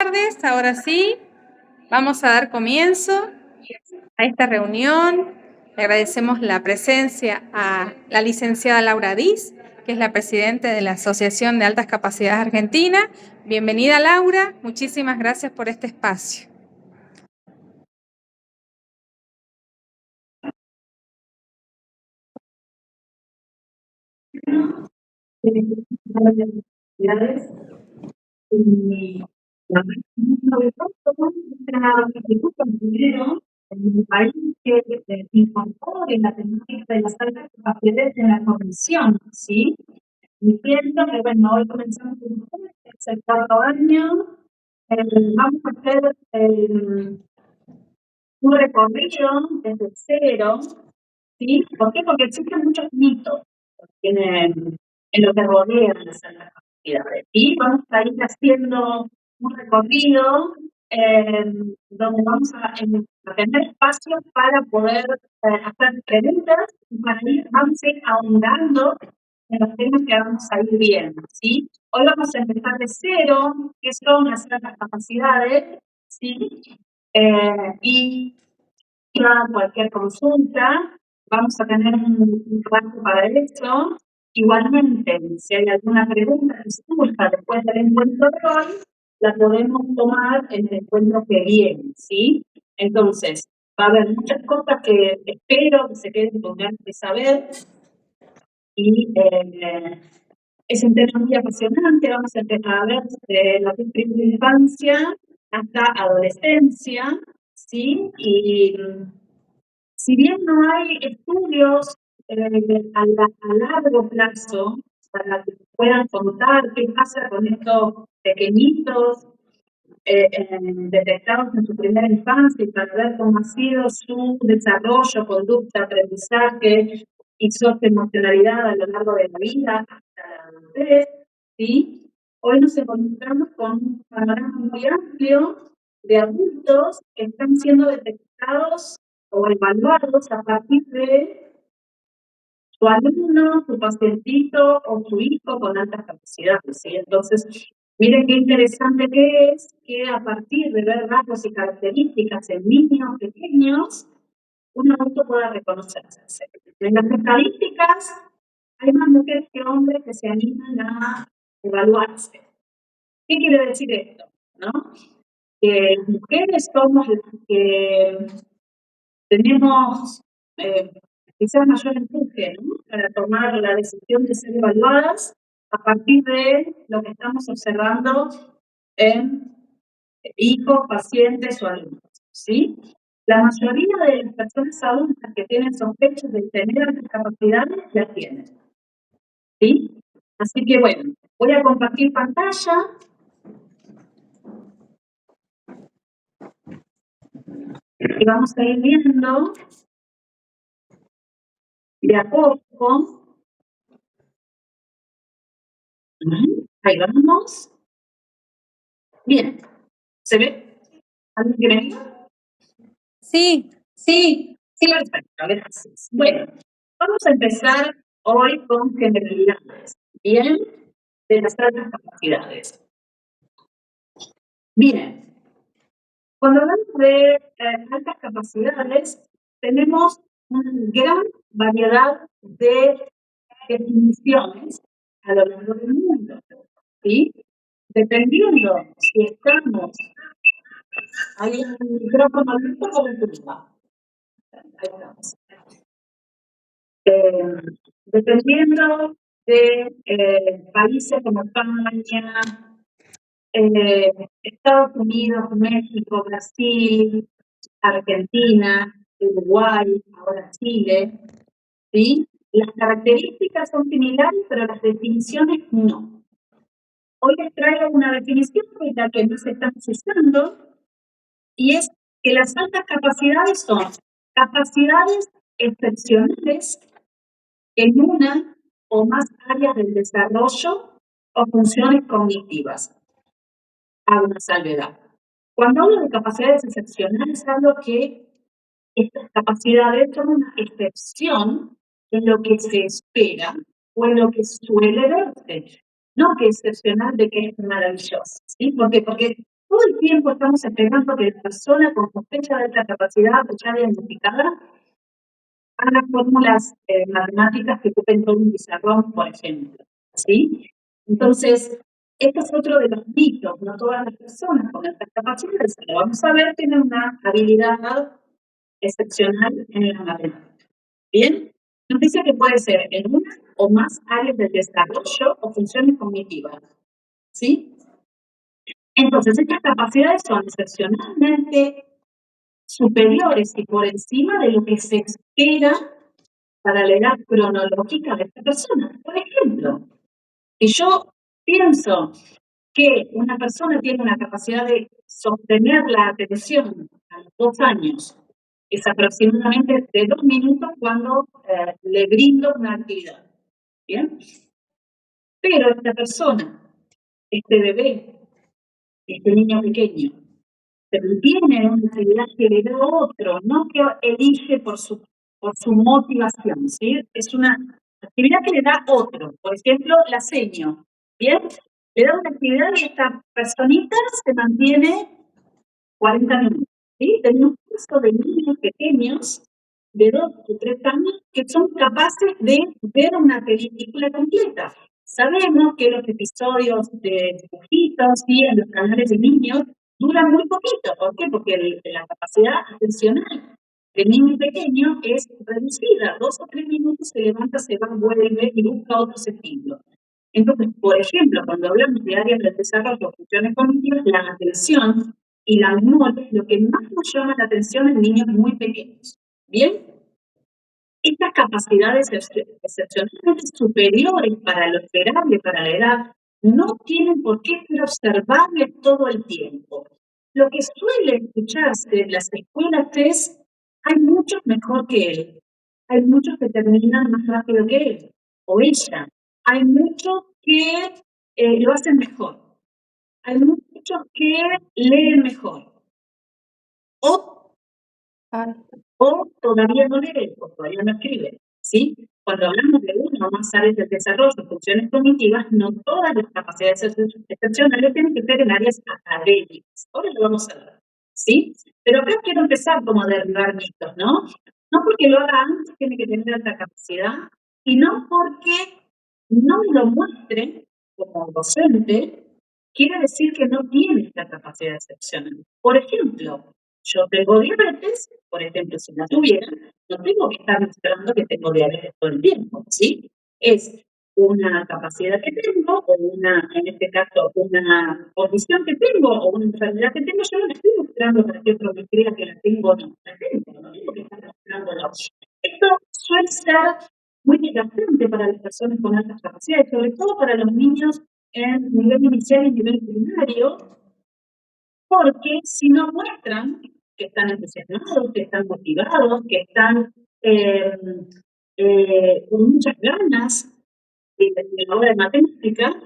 tardes. Ahora sí, vamos a dar comienzo a esta reunión. Le agradecemos la presencia a la licenciada Laura Diz, que es la presidenta de la Asociación de Altas Capacidades Argentina. Bienvenida, Laura. Muchísimas gracias por este espacio. Y la sobre todo, nuestra actitud primero en mi país que incorpore la temática de las altas capacidades en la comisión, ¿sí? Diciendo que, bueno, hoy comenzamos es el cuarto año, vamos a hacer un recorrido desde cero, ¿sí? ¿Por qué? Porque existen muchos mitos en lo que rodea las altas capacidades. Y vamos a ir haciendo un recorrido donde vamos a tener espacios para poder hacer preguntas y para vamos a ir ahondando en los temas que vamos a ir viendo, ¿sí? Hoy vamos a empezar de cero, que son las altas capacidades, ¿sí? Y cualquier consulta, vamos a tener un rato para eso. Igualmente, si hay alguna pregunta que surja después del encuentro de hoy, la podemos tomar en el encuentro que viene, ¿sí? Entonces, va a haber muchas cosas que espero que se queden con ganas de saber y es un tema muy apasionante. Vamos a empezar a ver desde la primera infancia hasta adolescencia, ¿sí? Y si bien no hay estudios a largo plazo para que puedan contar qué pasa con estos pequeñitos detectados en su primera infancia y para ver cómo ha sido su desarrollo, conducta, aprendizaje y socioemocionalidad a lo largo de la vida hasta la adultez, ¿sí? Hoy nos encontramos con un panorama muy amplio de adultos que están siendo detectados o evaluados a partir de su alumno, su pacientito o su hijo con altas capacidades, ¿sí? Entonces, miren qué interesante que es que a partir de ver rasgos y características en niños pequeños, un adulto pueda reconocerse. En las estadísticas, hay más mujeres que hombres que se animan a evaluarse. ¿Qué quiere decir esto? ¿No? Que las mujeres somos las que tenemos quizás mayor empuje, ¿no? Para tomar la decisión de ser evaluadas a partir de lo que estamos observando en hijos, pacientes o alumnos, ¿sí? La mayoría de las personas adultas que tienen sospechas de tener estas capacidades las tienen, ¿sí? Así que bueno, voy a compartir pantalla. Y vamos a ir viendo de a poco. Ahí vamos. Bien. ¿Se ve? ¿Alguien que me diga? Sí. Sí, perfecto, gracias. Bueno, vamos a empezar hoy con generalidades, ¿bien? De las altas capacidades. Bien, cuando hablamos de altas capacidades, tenemos una gran variedad de definiciones a lo largo del mundo, ¿sí? Dependiendo si estamos, hay un micrófono abierto o un turno. Ahí estamos. Dependiendo de países como España, Estados Unidos, México, Brasil, Argentina, Uruguay, ahora Chile, ¿sí? Las características son similares, pero las definiciones no. Hoy les traigo una definición que es la que más estamos usando, y es que las altas capacidades son capacidades excepcionales en una o más áreas del desarrollo o funciones cognitivas. Hago una salvedad. Cuando hablo de capacidades excepcionales, hablo que estas capacidades son una excepción en lo que se espera o en lo que suele verse. No que excepcional de que es maravilloso, ¿sí? Porque todo el tiempo estamos esperando que la persona con sospecha de esta capacidad ya identificada haga fórmulas matemáticas que ocupen todo un pizarrón, por ejemplo, ¿sí? Entonces, este es otro de los mitos. No todas las personas con estas capacidades, lo vamos a ver, tienen una habilidad excepcional en la matemática. ¿Bien? Nos dice que puede ser en una o más áreas del desarrollo o funciones cognitivas, ¿sí? Entonces, estas capacidades son excepcionalmente superiores y por encima de lo que se espera para la edad cronológica de esta persona. Por ejemplo, si yo pienso que una persona tiene una capacidad de sostener la atención a los 2 años, es aproximadamente de 2 minutos cuando le brindo una actividad. ¿Bien? Pero esta persona, este bebé, este niño pequeño, se mantiene en una actividad que le da otro, no que elige por su motivación, ¿sí? Es una actividad que le da otro. Por ejemplo, la seño, ¿bien? Le da una actividad y esta personita se mantiene 40 minutos, ¿sí? Tenemos un caso de niños pequeños de 2 o 3 años que son capaces de ver una película completa. Sabemos que los episodios de dibujitos y en los canales de niños duran muy poquito. ¿Por qué? Porque la capacidad atencional del niño pequeño es reducida. 2 o 3 minutos se levanta, se va, vuelve y busca otro sentido. Entonces, por ejemplo, cuando hablamos de áreas del desarrollo, funciones cognitivas, la atención y la memoria es lo que más nos llama la atención en niños muy pequeños. ¿Bien? Estas capacidades excepcionalmente superiores para lo esperable para la edad no tienen por qué ser observables todo el tiempo. Lo que suele escucharse en las escuelas es, hay muchos mejor que él, hay muchos que terminan más rápido que él o ella, hay muchos que lo hacen mejor, hay muchos que leen mejor. O todavía no lee, o todavía no escribe, ¿sí? Cuando hablamos de una o más áreas del desarrollo, funciones cognitivas, no todas las capacidades excepcionales tienen que ser en áreas académicas. Ahora lo vamos a ver, ¿sí? Pero acá quiero empezar como a derribar mitos, ¿no? No porque lo haga antes tiene que tener alta capacidad, y no porque no lo muestre como docente, quiere decir que no tiene esta capacidad excepcional. Por ejemplo, yo tengo diabetes, por ejemplo, si la tuviera, no tengo que estar mostrando que tengo diabetes todo el tiempo, ¿sí? Es una capacidad que tengo, o una, en este caso, una condición que tengo, o una enfermedad que tengo, yo no la estoy mostrando para que otro me crea que la tengo o no. La tengo, no tengo que estar mostrándolo. Esto suele ser muy desgastante para las personas con altas capacidades, sobre todo para los niños en nivel inicial y nivel primario, porque si no muestran que están entusiasmados, que están motivados, que están con muchas ganas de la hora de matemática,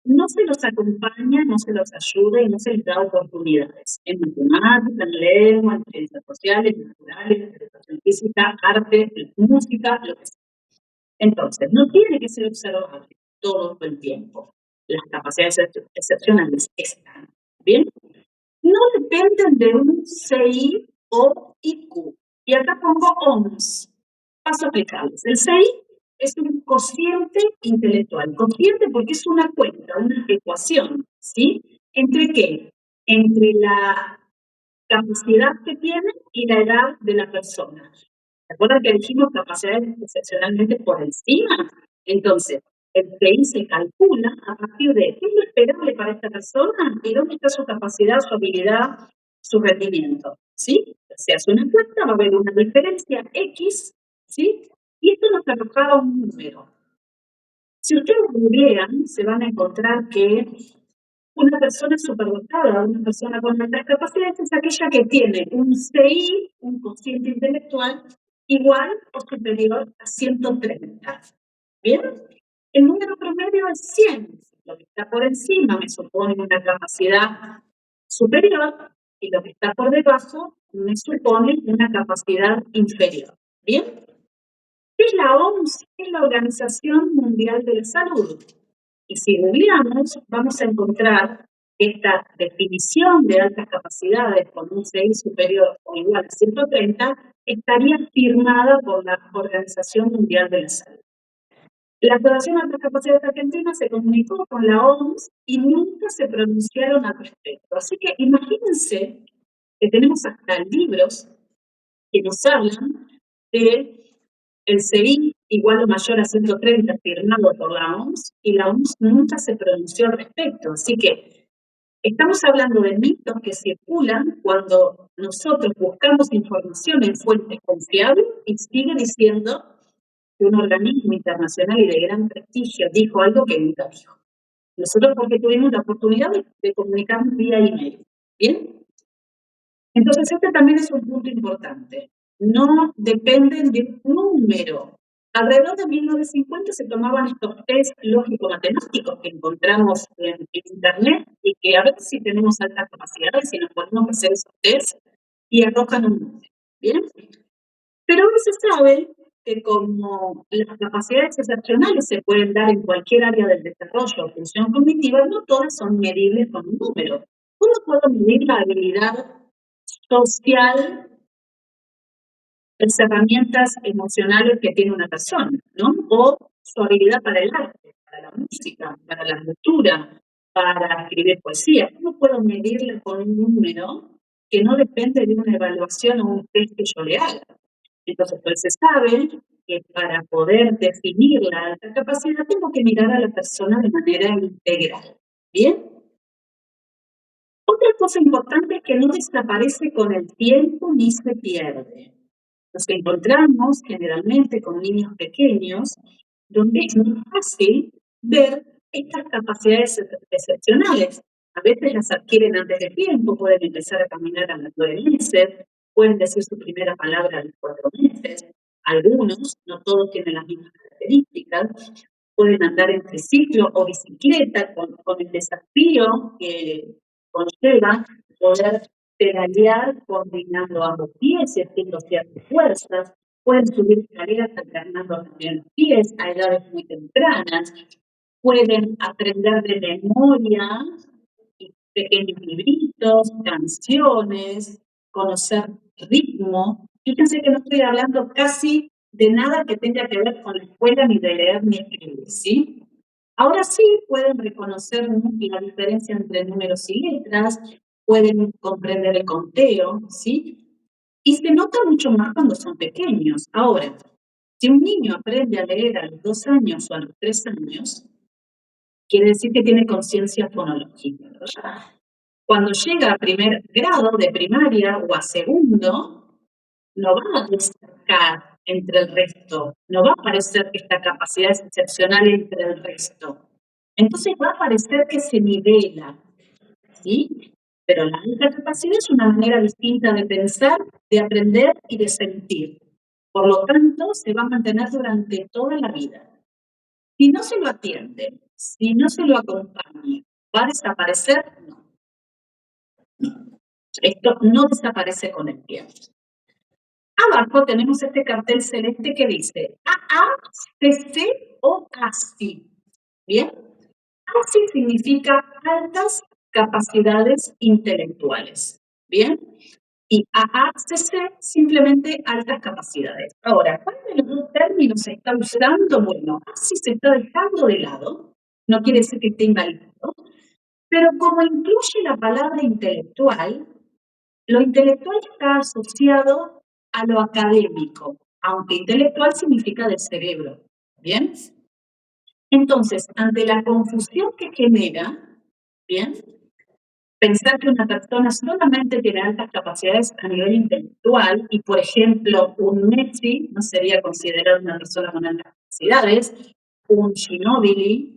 no se los acompaña, no se los ayuda y no se les da oportunidades en matemática, en lengua, en ciencias sociales, naturales, educación física, arte, música, lo que sea. Entonces, no tiene que ser observable todo el tiempo. Las capacidades excepcionales están, ¿bien? No dependen de un CI o IQ. Y acá pongo OMS. Paso a explicarles. El CI es un cociente intelectual. Cociente porque es una cuenta, una ecuación, ¿sí? ¿Entre qué? Entre la capacidad que tiene y la edad de la persona. ¿Se acuerdan que dijimos capacidades excepcionalmente por encima? Entonces, el PI se calcula a partir de qué es lo esperable para esta persona y dónde está su capacidad, su habilidad, su rendimiento. ¿Sí? Se hace una encuesta, va a haber una diferencia X, ¿sí? Y esto nos arrojaba un número. Si ustedes googlean, se van a encontrar que una persona superdotada, una persona con altas capacidades, es aquella que tiene un CI, un cociente intelectual, igual o superior a 130. ¿Bien? El número promedio es 100. Lo que está por encima me supone una capacidad superior y lo que está por debajo me supone una capacidad inferior. ¿Bien? ¿Qué es la OMS? Es la Organización Mundial de la Salud. Y si googleamos, vamos a encontrar esta definición de altas capacidades con un CI superior o igual a 130 estaría firmada por la Organización Mundial de la Salud. La Asociación de Altas Capacidades Argentina se comunicó con la OMS y nunca se pronunciaron al respecto. Así que imagínense que tenemos hasta libros que nos hablan de el CI igual o mayor a 130 firmado por la OMS y la OMS nunca se pronunció al respecto. Así que estamos hablando de mitos que circulan cuando nosotros buscamos información en fuentes confiables y sigue diciendo que un organismo internacional y de gran prestigio dijo algo que nunca dijo. Nosotros porque tuvimos la oportunidad de comunicarnos vía email. ¿Bien? Entonces, este también es un punto importante. No dependen de un número. Alrededor de 1950 se tomaban estos test lógico-matemáticos que encontramos en Internet y que a veces sí tenemos altas capacidades y nos ponemos a hacer esos test y arrojan un número. ¿Bien? Pero hoy se sabe que como las capacidades excepcionales se pueden dar en cualquier área del desarrollo o función cognitiva, no todas son medibles con un número. ¿Cómo puedo medir la habilidad social, las herramientas emocionales que tiene una persona, ¿no? O su habilidad para el arte, para la música, para la lectura, para escribir poesía? ¿Cómo puedo medirla con un número que no depende de una evaluación o un test que yo le haga? Entonces, pues se sabe que para poder definir la alta capacidad tengo que mirar a la persona de manera integral. ¿Bien? Otra cosa importante es que no desaparece con el tiempo ni se pierde. Nos encontramos generalmente con niños pequeños donde es muy fácil ver estas capacidades excepcionales. A veces las adquieren antes de tiempo, pueden empezar a caminar a los 9 meses, pueden decir su primera palabra a los 4 meses. Algunos, no todos tienen las mismas características, pueden andar en triciclo o bicicleta con el desafío que conlleva poder pedalear coordinando ambos pies y haciendo ciertas fuerzas. Pueden subir escaleras alternando también los pies a edades muy tempranas. Pueden aprender de memoria pequeños libritos, canciones, conocer ritmo. Fíjense que no estoy hablando casi de nada que tenga que ver con la escuela, ni de leer ni escribir, ¿sí? Ahora sí pueden reconocer la diferencia entre números y letras, pueden comprender el conteo, ¿sí? Y se nota mucho más cuando son pequeños. Ahora, si un niño aprende a leer a los 2 años o a los 3 años, quiere decir que tiene conciencia fonológica, ¿verdad? Cuando llega a primer grado de primaria o a segundo, no va a destacar entre el resto, no va a parecer que esta capacidad es excepcional entre el resto. Entonces va a parecer que se nivela, ¿sí? Pero la alta capacidad es una manera distinta de pensar, de aprender y de sentir. Por lo tanto, se va a mantener durante toda la vida. Si no se lo atiende, si no se lo acompaña, ¿va a desaparecer? No. Esto no desaparece con el tiempo. Abajo tenemos este cartel celeste que dice AACC o ASI. ¿Bien? ASI significa altas capacidades intelectuales. ¿Bien? Y AACC simplemente altas capacidades. Ahora, ¿cuál de los dos términos se está usando? Bueno, ASI se está dejando de lado. No quiere decir que esté invalidado. Pero como incluye la palabra intelectual, lo intelectual está asociado a lo académico, aunque intelectual significa del cerebro. ¿Bien? Entonces, ante la confusión que genera, ¿bien? Pensar que una persona solamente tiene altas capacidades a nivel intelectual y, por ejemplo, un Messi no sería considerado una persona con altas capacidades, un Ginóbili,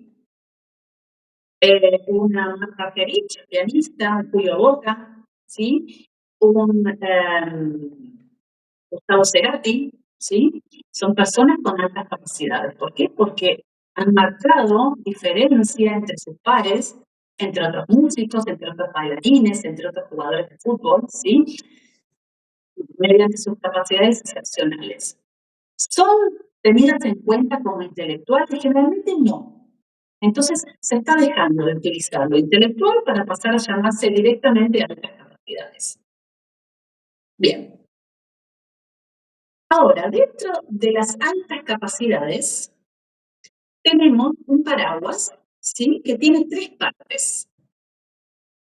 una Marta Perich, pianista, un Julio Boca, ¿sí? Un Gustavo Cerati, ¿sí? Son personas con altas capacidades. ¿Por qué? Porque han marcado diferencia entre sus pares, entre otros músicos, entre otros bailarines, entre otros jugadores de fútbol, ¿sí? Mediante sus capacidades excepcionales. ¿Son tenidas en cuenta como intelectuales? Generalmente no. Entonces, se está dejando de utilizar lo intelectual para pasar a llamarse directamente a altas capacidades. Bien. Ahora, dentro de las altas capacidades, tenemos un paraguas, ¿sí?, que tiene 3 partes.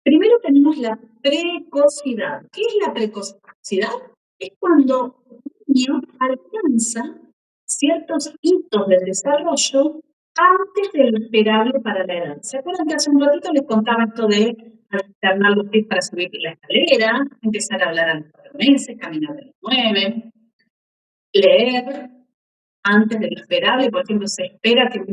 Primero tenemos la precocidad. ¿Qué es la precocidad? Es cuando un niño alcanza ciertos hitos del desarrollo antes de lo esperable para la edad. ¿Se acuerdan que hace un ratito les contaba esto de alternar los pies para subir la escalera, empezar a hablar a los 4 meses, caminar a los 9, leer antes de lo esperable? Por ejemplo, se espera que un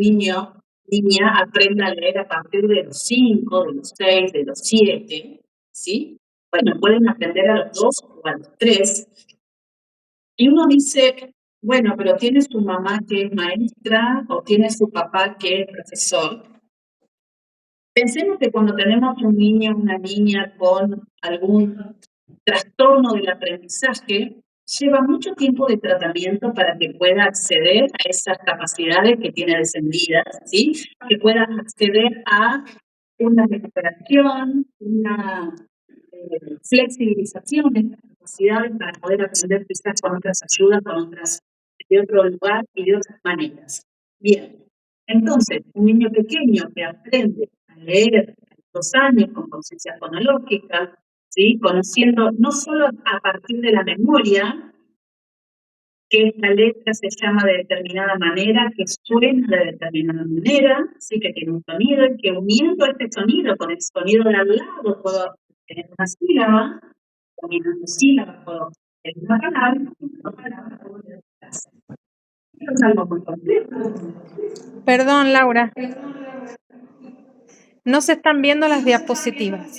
niña aprenda a leer a partir de los 5, de los 6, de los 7, ¿sí? Bueno, pueden aprender a los 2 o a los 3. Y uno dice, bueno, pero tiene su mamá que es maestra o tiene su papá que es profesor. Pensemos que cuando tenemos un niño o una niña con algún trastorno del aprendizaje, lleva mucho tiempo de tratamiento para que pueda acceder a esas capacidades que tiene descendidas, ¿sí? Que pueda acceder a una recuperación, una flexibilización de estas capacidades para poder aprender quizás con otras ayudas, con otras, de otro lugar y de otras maneras. Bien, entonces, un niño pequeño que aprende a leer a 2 años con conciencia fonológica, ¿sí?, conociendo no solo a partir de la memoria, que esta letra se llama de determinada manera, que suena de determinada manera, sí, que tiene un sonido, y que uniendo este sonido con el sonido de al lado puedo tener una sílaba, combinando sílabas puedo tener una palabra, puedo tener una frase. Esto es algo muy complejo. Perdón, Laura. No se están viendo las diapositivas.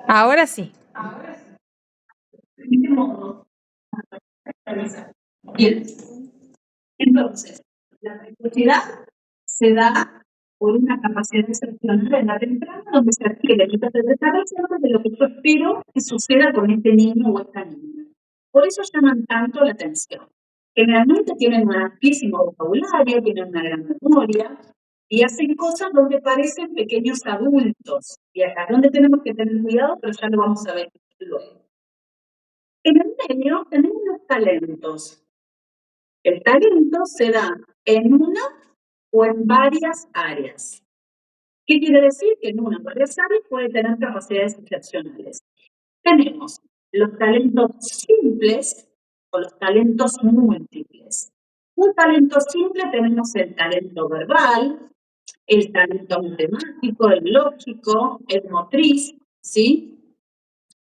Ahora sí. De este modo, bien. Entonces, la precocidad se da por una capacidad excepcional en la temprana, donde se adquiere el desarrollo de lo que yo espero que suceda con este niño o esta niña. Por eso llaman tanto la atención. Generalmente tienen un amplísimo vocabulario, tienen una gran memoria y hacen cosas donde parecen pequeños adultos. Y acá es donde tenemos que tener cuidado, pero ya lo vamos a ver luego. En el medio tenemos los talentos. El talento se da en una o en varias áreas. ¿Qué quiere decir? Que en una o varias áreas puede tener capacidades excepcionales. Tenemos los talentos simples o los talentos múltiples. Un talento simple tenemos el talento verbal, el talento matemático, el lógico, el motriz, ¿sí?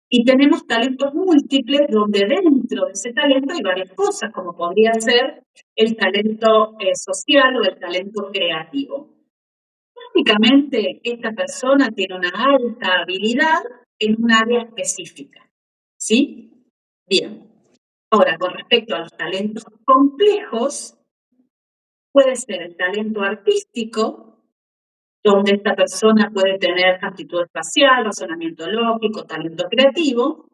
Y tenemos talentos múltiples donde dentro de ese talento hay varias cosas, como podría ser el talento social o el talento creativo. Básicamente, esta persona tiene una alta habilidad en un área específica, ¿sí? Bien. Ahora, con respecto a los talentos complejos, puede ser el talento artístico, donde esta persona puede tener aptitud espacial, razonamiento lógico, talento creativo,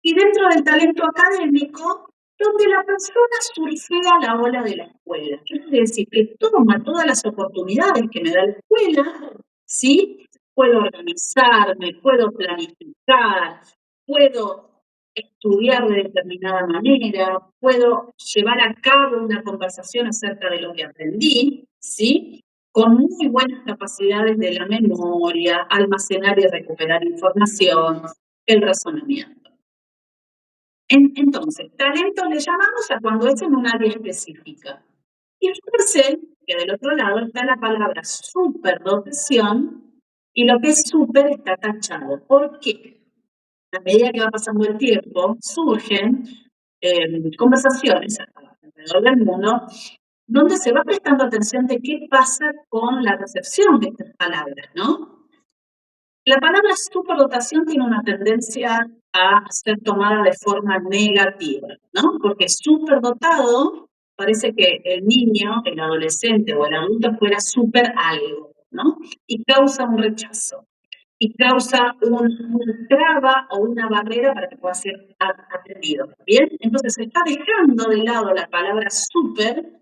y dentro del talento académico, donde la persona surfea la ola de la escuela. Quiere decir que toma todas las oportunidades que me da la escuela, ¿sí? Puedo organizarme, puedo planificar, puedo estudiar de determinada manera, puedo llevar a cabo una conversación acerca de lo que aprendí, ¿sí? Con muy buenas capacidades de la memoria, almacenar y recuperar información, el razonamiento. Entonces, talento le llamamos a cuando es en un área específica. Y fíjense que del otro lado está la palabra superdotación y lo que es super está tachado. ¿Por qué? A medida que va pasando el tiempo, surgen conversaciones alrededor del mundo donde se va prestando atención de qué pasa con la recepción de estas palabras, ¿no? La palabra superdotación tiene una tendencia a ser tomada de forma negativa, ¿no? Porque superdotado parece que el niño, el adolescente o el adulto fuera súper algo, ¿no? Y causa un rechazo. y causa una traba o una barrera para que pueda ser atendido. ¿Bien? Entonces se está dejando de lado la palabra súper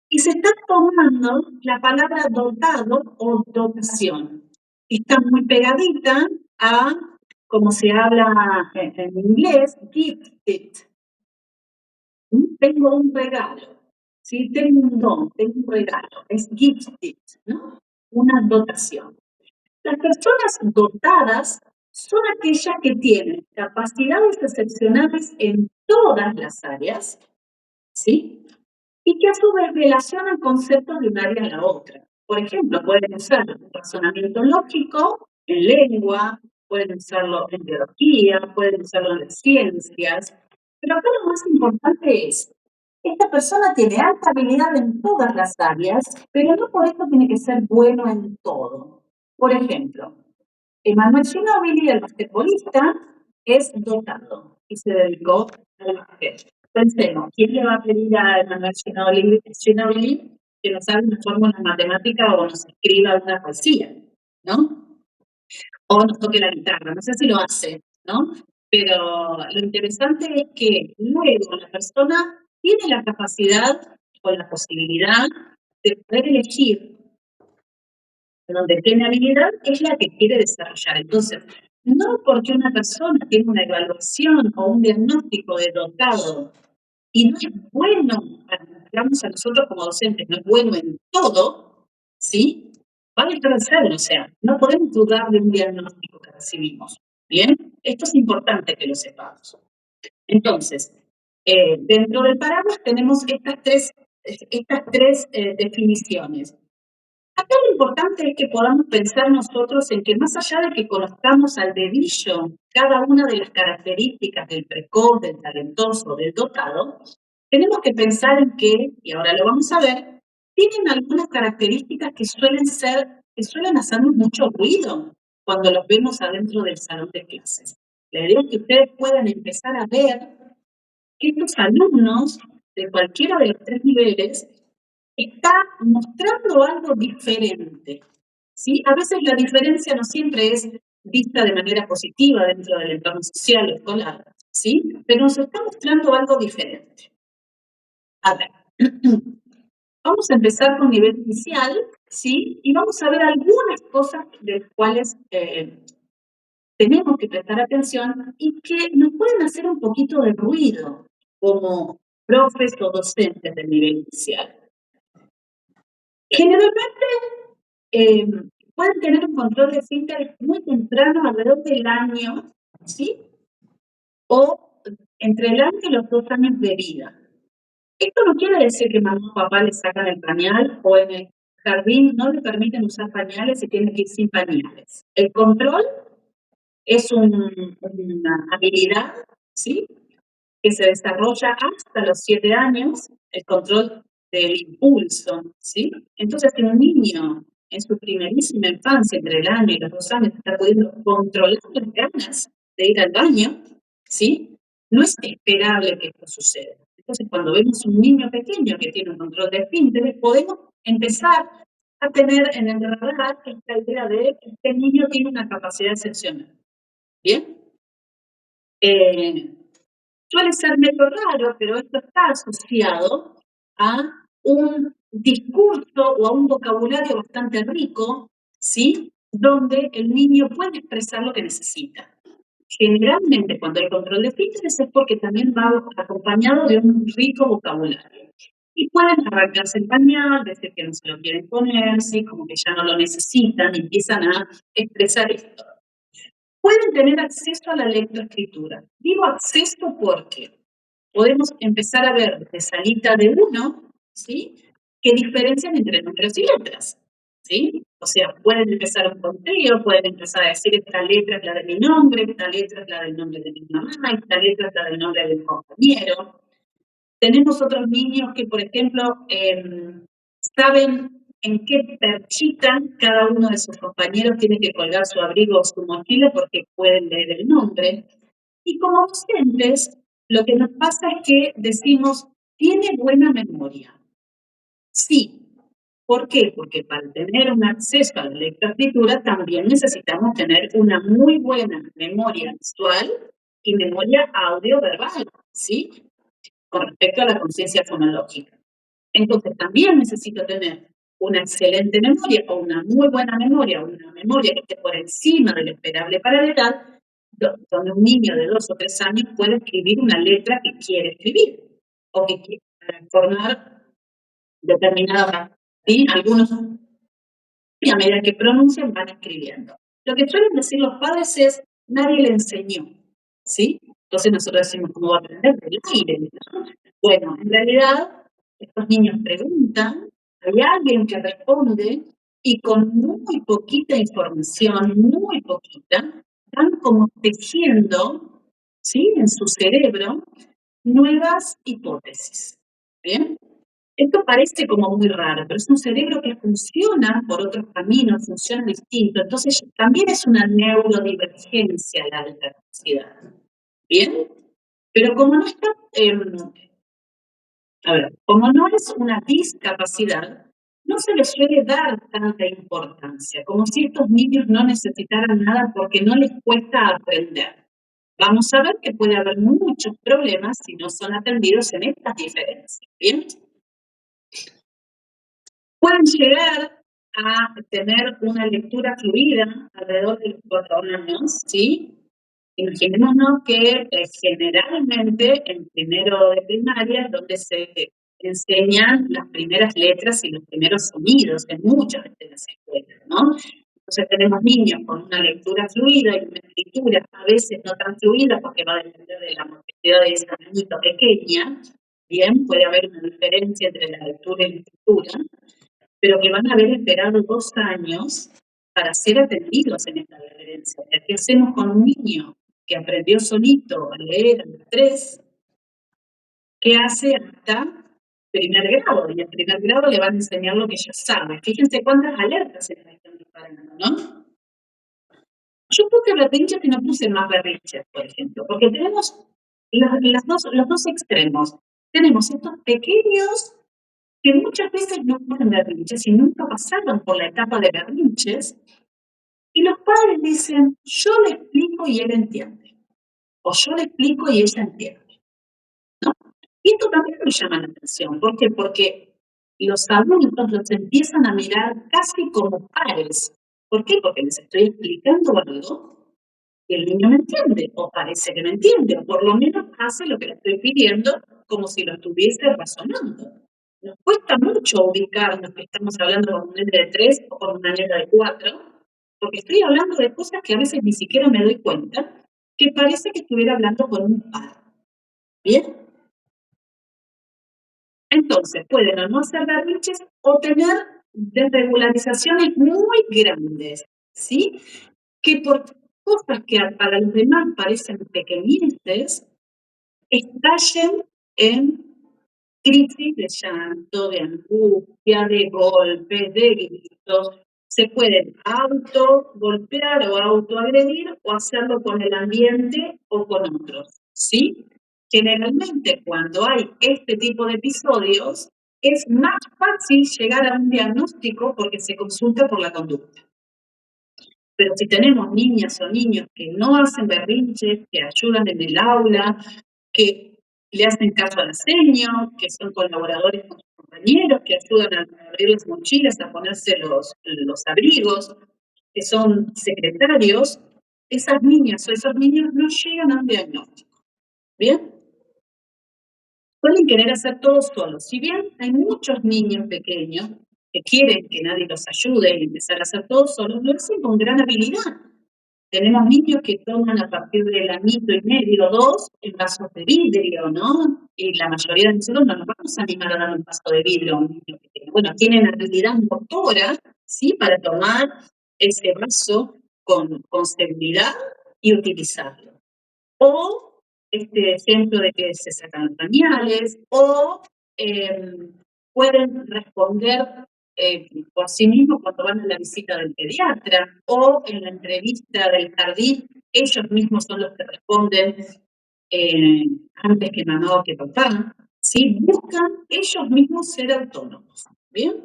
y se está tomando la palabra dotado o dotación. Está muy pegadita a, como se habla en inglés, gifted. Tengo un regalo, ¿sí? Tengo un don, tengo un regalo. Es gifted, ¿no? Una dotación. Las personas dotadas son aquellas que tienen capacidades excepcionales en todas las áreas, ¿sí? Y que a su vez relacionan conceptos de un área a la otra. Por ejemplo, pueden usar razonamiento lógico en lengua, pueden usarlo en biología, pueden usarlo en las ciencias, pero acá lo más importante es, esta persona tiene alta habilidad en todas las áreas, pero no por eso tiene que ser bueno en todo. Por ejemplo, Emmanuel Ginóbili, el basquetbolista, es dotado y se dedicó al basquet. Pensemos, ¿quién le va a pedir a Emmanuel Ginóbili que nos haga una fórmula matemática o nos escriba una poesía, ¿no? O nos toque la guitarra, no sé si lo hace, ¿no? Pero lo interesante es que luego la persona tiene la capacidad o la posibilidad de poder elegir donde tiene habilidad es la que quiere desarrollar. Entonces, no porque una persona tiene una evaluación o un diagnóstico de dotado y no es bueno, digamos a nosotros como docentes, no es bueno en todo, ¿sí? Va a dejar de serlo, o sea, no podemos dudar de un diagnóstico que recibimos. ¿Bien? Esto es importante que lo sepamos. Entonces, dentro del paraguas tenemos estas tres definiciones. Acá lo importante es que podamos pensar nosotros en que más allá de que conozcamos al dedillo cada una de las características del precoz, del talentoso, del dotado, tenemos que pensar en que, y ahora lo vamos a ver, tienen algunas características que suelen hacernos mucho ruido cuando los vemos adentro del salón de clases. La idea es que ustedes puedan empezar a ver que estos alumnos de cualquiera de los tres niveles está mostrando algo diferente, ¿sí? A veces la diferencia no siempre es vista de manera positiva dentro del entorno social o escolar, ¿sí? Pero nos está mostrando algo diferente. A ver, vamos a empezar con nivel inicial, ¿sí? Y vamos a ver algunas cosas de las cuales tenemos que prestar atención y que nos pueden hacer un poquito de ruido como profes o docentes del nivel inicial. Generalmente pueden tener un control de esfínteres muy temprano, alrededor del año, ¿sí? O entre el año y los 2 años de vida. Esto no quiere decir que mamá o papá le sacan el pañal o en el jardín no le permiten usar pañales y tiene que ir sin pañales. El control es una habilidad, ¿sí? Que se desarrolla hasta los 7 años, el control del impulso, ¿sí? Entonces, si un niño en su primerísima infancia, entre el año y los 2 años, está pudiendo controlar las ganas de ir al baño, ¿sí? No es esperable que esto suceda. Entonces, cuando vemos un niño pequeño que tiene un control de esfínteres, podemos empezar a tener en el radar esta idea de que este niño tiene una capacidad excepcional. ¿Bien? Suele ser medio raro, pero esto está asociado a un discurso o a un vocabulario bastante rico, ¿sí? Donde el niño puede expresar lo que necesita. Generalmente, cuando hay control de esfínteres es porque también va acompañado de un rico vocabulario. Y pueden arrancarse el pañal, decir que no se lo quieren poner, ¿sí? Como que ya no lo necesitan, y empiezan a expresar esto. Pueden tener acceso a la lectoescritura. Digo acceso porque podemos empezar a ver de salita de uno, ¿sí? Que diferencian entre números y letras, ¿sí? O sea, pueden empezar un conteo, pueden empezar a decir esta letra es la de mi nombre, esta letra es la del nombre de mi mamá, esta letra es la del nombre del compañero. Tenemos otros niños que, por ejemplo, saben en qué perchita cada uno de sus compañeros tiene que colgar su abrigo o su mochila porque pueden leer el nombre. Y como docentes, lo que nos pasa es que decimos, tiene buena memoria. Sí. ¿Por qué? Porque para tener un acceso a la lectoescritura también necesitamos tener una muy buena memoria visual y memoria audio-verbal, ¿sí? Con respecto a la conciencia fonológica. Entonces, también necesito tener una excelente memoria o una muy buena memoria, una memoria que esté por encima de lo esperable para la edad, donde un niño de 2 o 3 años puede escribir una letra que quiere escribir o que quiere formar determinada, ¿sí? Algunos, y a medida que pronuncian, van escribiendo. Lo que suelen decir los padres es, nadie le enseñó, ¿sí? Entonces nosotros decimos, ¿cómo va a aprender? Del aire, ¿no? Bueno, en realidad, estos niños preguntan, hay alguien que responde, y con muy poquita información, muy poquita, van como tejiendo, ¿sí? En su cerebro, nuevas hipótesis, ¿bien? Esto parece como muy raro, pero es un cerebro que funciona por otros caminos, funciona distinto. Entonces, también es una neurodivergencia la alta capacidad. ¿Bien? Pero como no está, como no es una discapacidad, no se le suele dar tanta importancia, como si estos niños no necesitaran nada porque no les cuesta aprender. Vamos a ver que puede haber muchos problemas si no son atendidos en estas diferencias. ¿Bien? Pueden llegar a tener una lectura fluida alrededor de los 4 años, ¿sí? Imaginémonos que generalmente en primero de primaria es donde se enseñan las primeras letras y los primeros sonidos en muchas de las escuelas, ¿no? Entonces tenemos niños con una lectura fluida y una escritura a veces no tan fluida porque va a depender de la motricidad de esa manito pequeña. Bien, puede haber una diferencia entre la lectura y la escritura, pero que van a haber esperado 2 años para ser atendidos en esta diferencia. ¿Qué hacemos con un niño que aprendió solito a leer a los 3? ¿Qué hace hasta primer grado? Y en primer grado le van a enseñar lo que ya sabe. Fíjense cuántas alertas se le están disparando, ¿no? Yo puse berrinches y no puse más berrinches, por ejemplo, porque tenemos los dos extremos. Tenemos estos pequeños que muchas veces no hacen berrinches y nunca pasaron por la etapa de berrinches, y los padres dicen, yo le explico y él entiende, o yo le explico y ella entiende, ¿no? Y esto también me llama la atención, ¿por qué? Porque los adultos los empiezan a mirar casi como pares. ¿Por qué? Porque les estoy explicando algo y el niño me entiende, o parece que me entiende, o por lo menos hace lo que le estoy pidiendo como si lo estuviese razonando. Nos cuesta mucho ubicarnos que estamos hablando con un nene de 3 o con una nena de 4, porque estoy hablando de cosas que a veces ni siquiera me doy cuenta, que parece que estuviera hablando con un par. ¿Bien? Entonces, pueden o no hacer berrinches o tener desregularizaciones muy grandes, ¿sí? Que por cosas que para los demás parecen pequeñices, estallen en crisis de llanto, de angustia, de golpes, de gritos. Se pueden autogolpear o autoagredir o hacerlo con el ambiente o con otros, ¿sí? Generalmente cuando hay este tipo de episodios es más fácil llegar a un diagnóstico porque se consulta por la conducta. Pero si tenemos niñas o niños que no hacen berrinches, que ayudan en el aula, que le hacen caso al seño, que son colaboradores con sus compañeros, que ayudan a abrir las mochilas, a ponerse los abrigos, que son secretarios, esas niñas o esos niños no llegan a un diagnóstico. ¿Bien? Suelen querer hacer todo solos. Si bien hay muchos niños pequeños que quieren que nadie los ayude y empezar a hacer todo solos, lo hacen con gran habilidad. Tenemos niños que toman a partir del añito y medio, 2, en vasos de vidrio, ¿no? Y la mayoría de nosotros no nos vamos a animar a dar un vaso de vidrio a un niño pequeño. Bueno, tienen habilidad motora, ¿sí? Para tomar ese vaso con seguridad y utilizarlo. O este ejemplo de que se sacan los pañales, o pueden responder por sí mismos cuando van a la visita del pediatra, o en la entrevista del jardín, ellos mismos son los que responden antes que mamá o que papá, ¿sí? Buscan ellos mismos ser autónomos, ¿bien?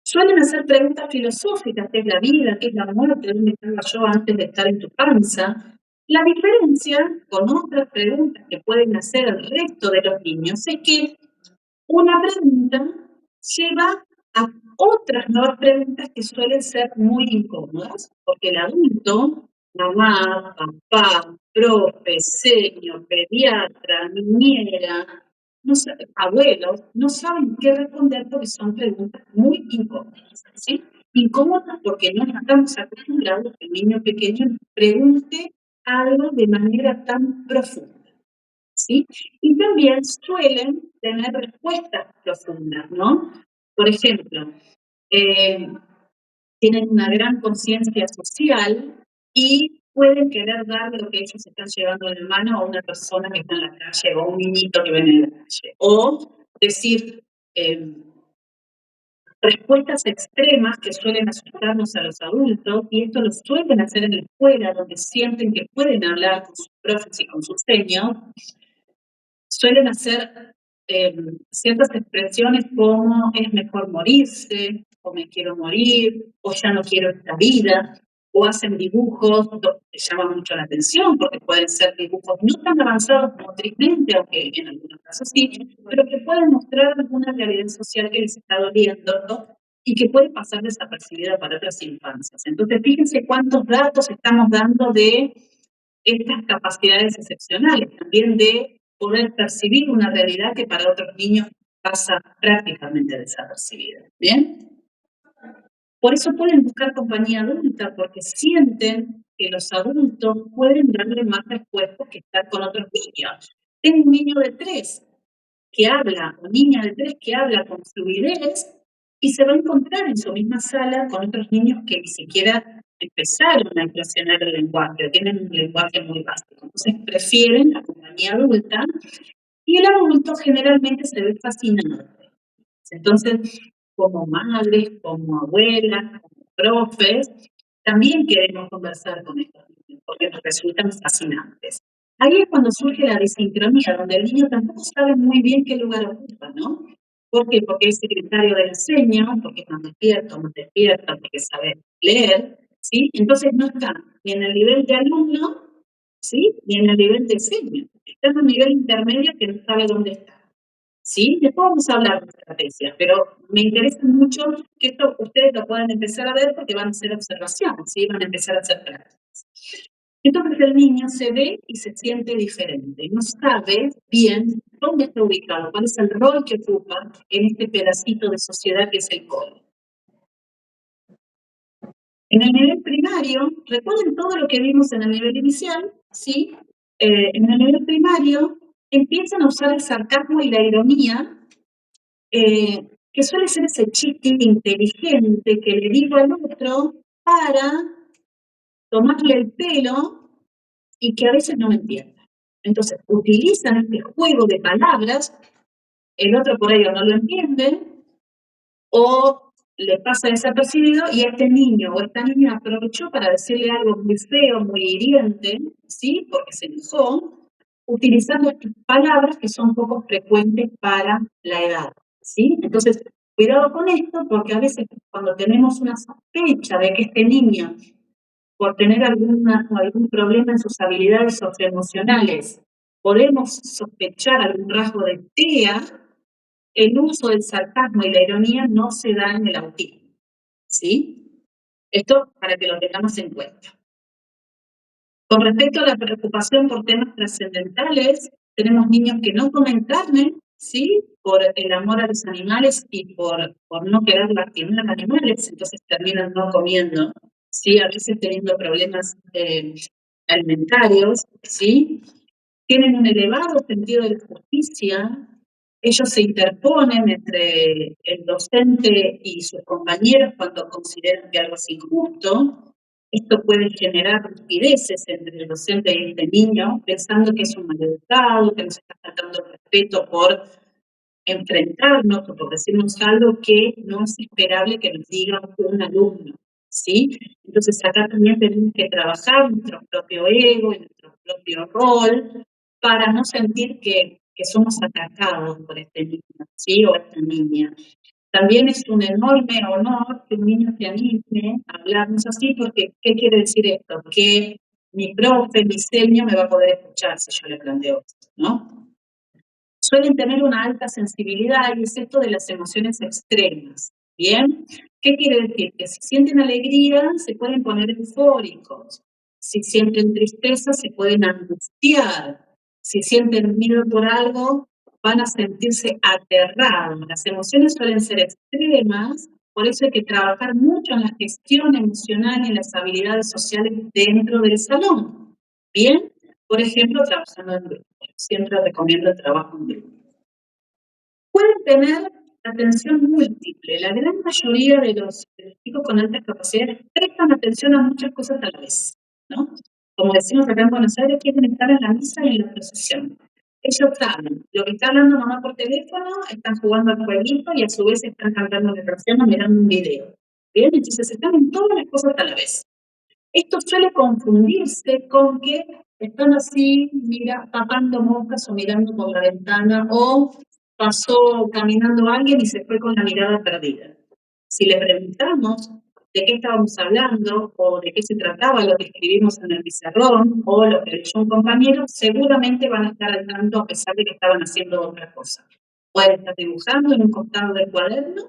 Suelen hacer preguntas filosóficas, ¿qué es la vida? ¿Qué es la muerte? ¿Dónde estaba yo antes de estar en tu panza? La diferencia con otras preguntas que pueden hacer el resto de los niños es que una pregunta lleva a otras nuevas preguntas que suelen ser muy incómodas, porque el adulto, mamá, papá, profe, señor, pediatra, niñera, abuelos, no saben qué responder porque son preguntas muy incómodas, ¿sí? Incómodas porque no estamos acostumbrados a que el niño pequeño pregunte algo de manera tan profunda. ¿Sí? Y también suelen tener respuestas profundas, ¿no? Por ejemplo, tienen una gran conciencia social y pueden querer dar lo que ellos están llevando en la mano a una persona que está en la calle o a un niñito que ven en la calle. O decir respuestas extremas que suelen asustarnos a los adultos, y esto lo suelen hacer en la escuela, donde sienten que pueden hablar con sus profes y con sus seños. Suelen hacer ciertas expresiones como es mejor morirse, o me quiero morir, o ya no quiero esta vida, o hacen dibujos que llaman mucho la atención, porque pueden ser dibujos no tan avanzados motricmente, aunque en algunos casos sí, pero que pueden mostrar alguna realidad social que les está doliendo, ¿no? Y que puede pasar desapercibida para otras infancias. Entonces, fíjense cuántos datos estamos dando de estas capacidades excepcionales, también de poder percibir una realidad que para otros niños pasa prácticamente desapercibida. ¿Bien? Por eso pueden buscar compañía adulta, porque sienten que los adultos pueden darle más respuestas que estar con otros niños. Tengo un niño de 3 que habla, o niña de 3 que habla con fluidez, y se va a encontrar en su misma sala con otros niños que ni siquiera empezaron a impresionar el lenguaje, o tienen un lenguaje muy básico. Entonces prefieren la compañía adulta, y el adulto generalmente se ve fascinado. Entonces, como madres, como abuelas, como profes, también queremos conversar con estos niños porque nos resultan fascinantes. Ahí es cuando surge la desincronía, donde el niño tampoco sabe muy bien qué lugar ocupa, ¿no? ¿Por qué? Porque es secretario del seño, porque es más despierto, porque sabe leer, ¿sí? Entonces no está ni en el nivel de alumno, ¿sí? Ni en el nivel de seño. Está en un nivel intermedio que no sabe dónde está. ¿Sí? Después vamos a hablar de estrategias, pero me interesa mucho que esto ustedes lo puedan empezar a ver porque van a hacer observaciones, ¿sí? Van a empezar a hacer prácticas. Entonces el niño se ve y se siente diferente, no sabe bien dónde está ubicado, cuál es el rol que ocupa en este pedacito de sociedad que es el cole. En el nivel primario, recuerden todo lo que vimos en el nivel inicial, ¿sí? En el nivel primario empiezan a usar el sarcasmo y la ironía, que suele ser ese chiste inteligente que le digo al otro para tomarle el pelo y que a veces no me entienda. Entonces, utilizan este juego de palabras, el otro por ello no lo entiende, o le pasa desapercibido, y este niño o esta niña aprovechó para decirle algo muy feo, muy hiriente, ¿sí? Porque se enojó, utilizando estas palabras que son poco frecuentes para la edad, ¿sí? Entonces, cuidado con esto, porque a veces cuando tenemos una sospecha de que este niño, por tener algún problema en sus habilidades socioemocionales, podemos sospechar algún rasgo de TEA, el uso del sarcasmo y la ironía no se da en el autismo, ¿sí? Esto para que lo tengamos en cuenta. Con respecto a la preocupación por temas trascendentales, tenemos niños que no comen carne, ¿sí? Por el amor a los animales y por no querer lastimar animales, entonces terminan no comiendo, ¿sí? A veces teniendo problemas alimentarios, ¿sí? Tienen un elevado sentido de la justicia. Ellos se interponen entre el docente y sus compañeros cuando consideran que algo es injusto. Esto puede generar rispideces entre el docente y este niño, pensando que es un maleducado, que nos está faltando respeto por enfrentarnos o por decirnos algo que no es esperable que nos diga un alumno, ¿sí? Entonces acá también tenemos que trabajar nuestro propio ego y nuestro propio rol para no sentir que somos atacados por este niño, ¿sí? O esta niña. También es un enorme honor que un niño se anime a hablarnos así, porque ¿qué quiere decir esto? Que mi profe, mi seño me va a poder escuchar si yo le planteo esto, ¿no? Suelen tener una alta sensibilidad y es esto de las emociones extremas, ¿bien? ¿Qué quiere decir? Que si sienten alegría, se pueden poner eufóricos. Si sienten tristeza, se pueden angustiar. Si sienten miedo por algo, van a sentirse aterrados. Las emociones suelen ser extremas, por eso hay que trabajar mucho en la gestión emocional y en las habilidades sociales dentro del salón. ¿Bien? Por ejemplo, trabajando en grupo. Siempre recomiendo el trabajo en grupo. Pueden tener atención múltiple. La gran mayoría de los chicos con altas capacidades prestan atención a muchas cosas a la vez, ¿no? Como decimos acá en Buenos Aires, quieren estar en la misa y en la procesión. Ellos saben, lo que está hablando mamá por teléfono, están jugando al jueguito y a su vez están cantando en la oración o mirando un video. ¿Bien? Entonces están en todas las cosas a la vez. Esto suele confundirse con que están así, mira, tapando moscas o mirando por la ventana, o pasó caminando alguien y se fue con la mirada perdida. Si le preguntamos de qué estábamos hablando o de qué se trataba lo que escribimos en el pizarrón o lo que leyó un compañero, seguramente van a estar al tanto a pesar de que estaban haciendo otra cosa. Pueden estar dibujando en un costado del cuaderno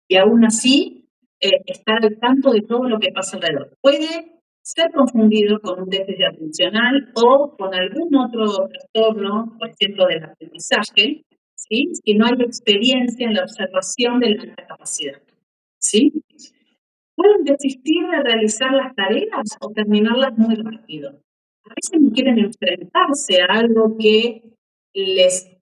y aún así estar al tanto de todo lo que pasa alrededor. Puede ser confundido con un déficit atencional o con algún otro trastorno, por ejemplo, del aprendizaje, ¿sí? Si no hay experiencia en la observación de la alta capacidad, ¿sí? Pueden desistir de realizar las tareas o terminarlas muy rápido. A veces no quieren enfrentarse a algo que les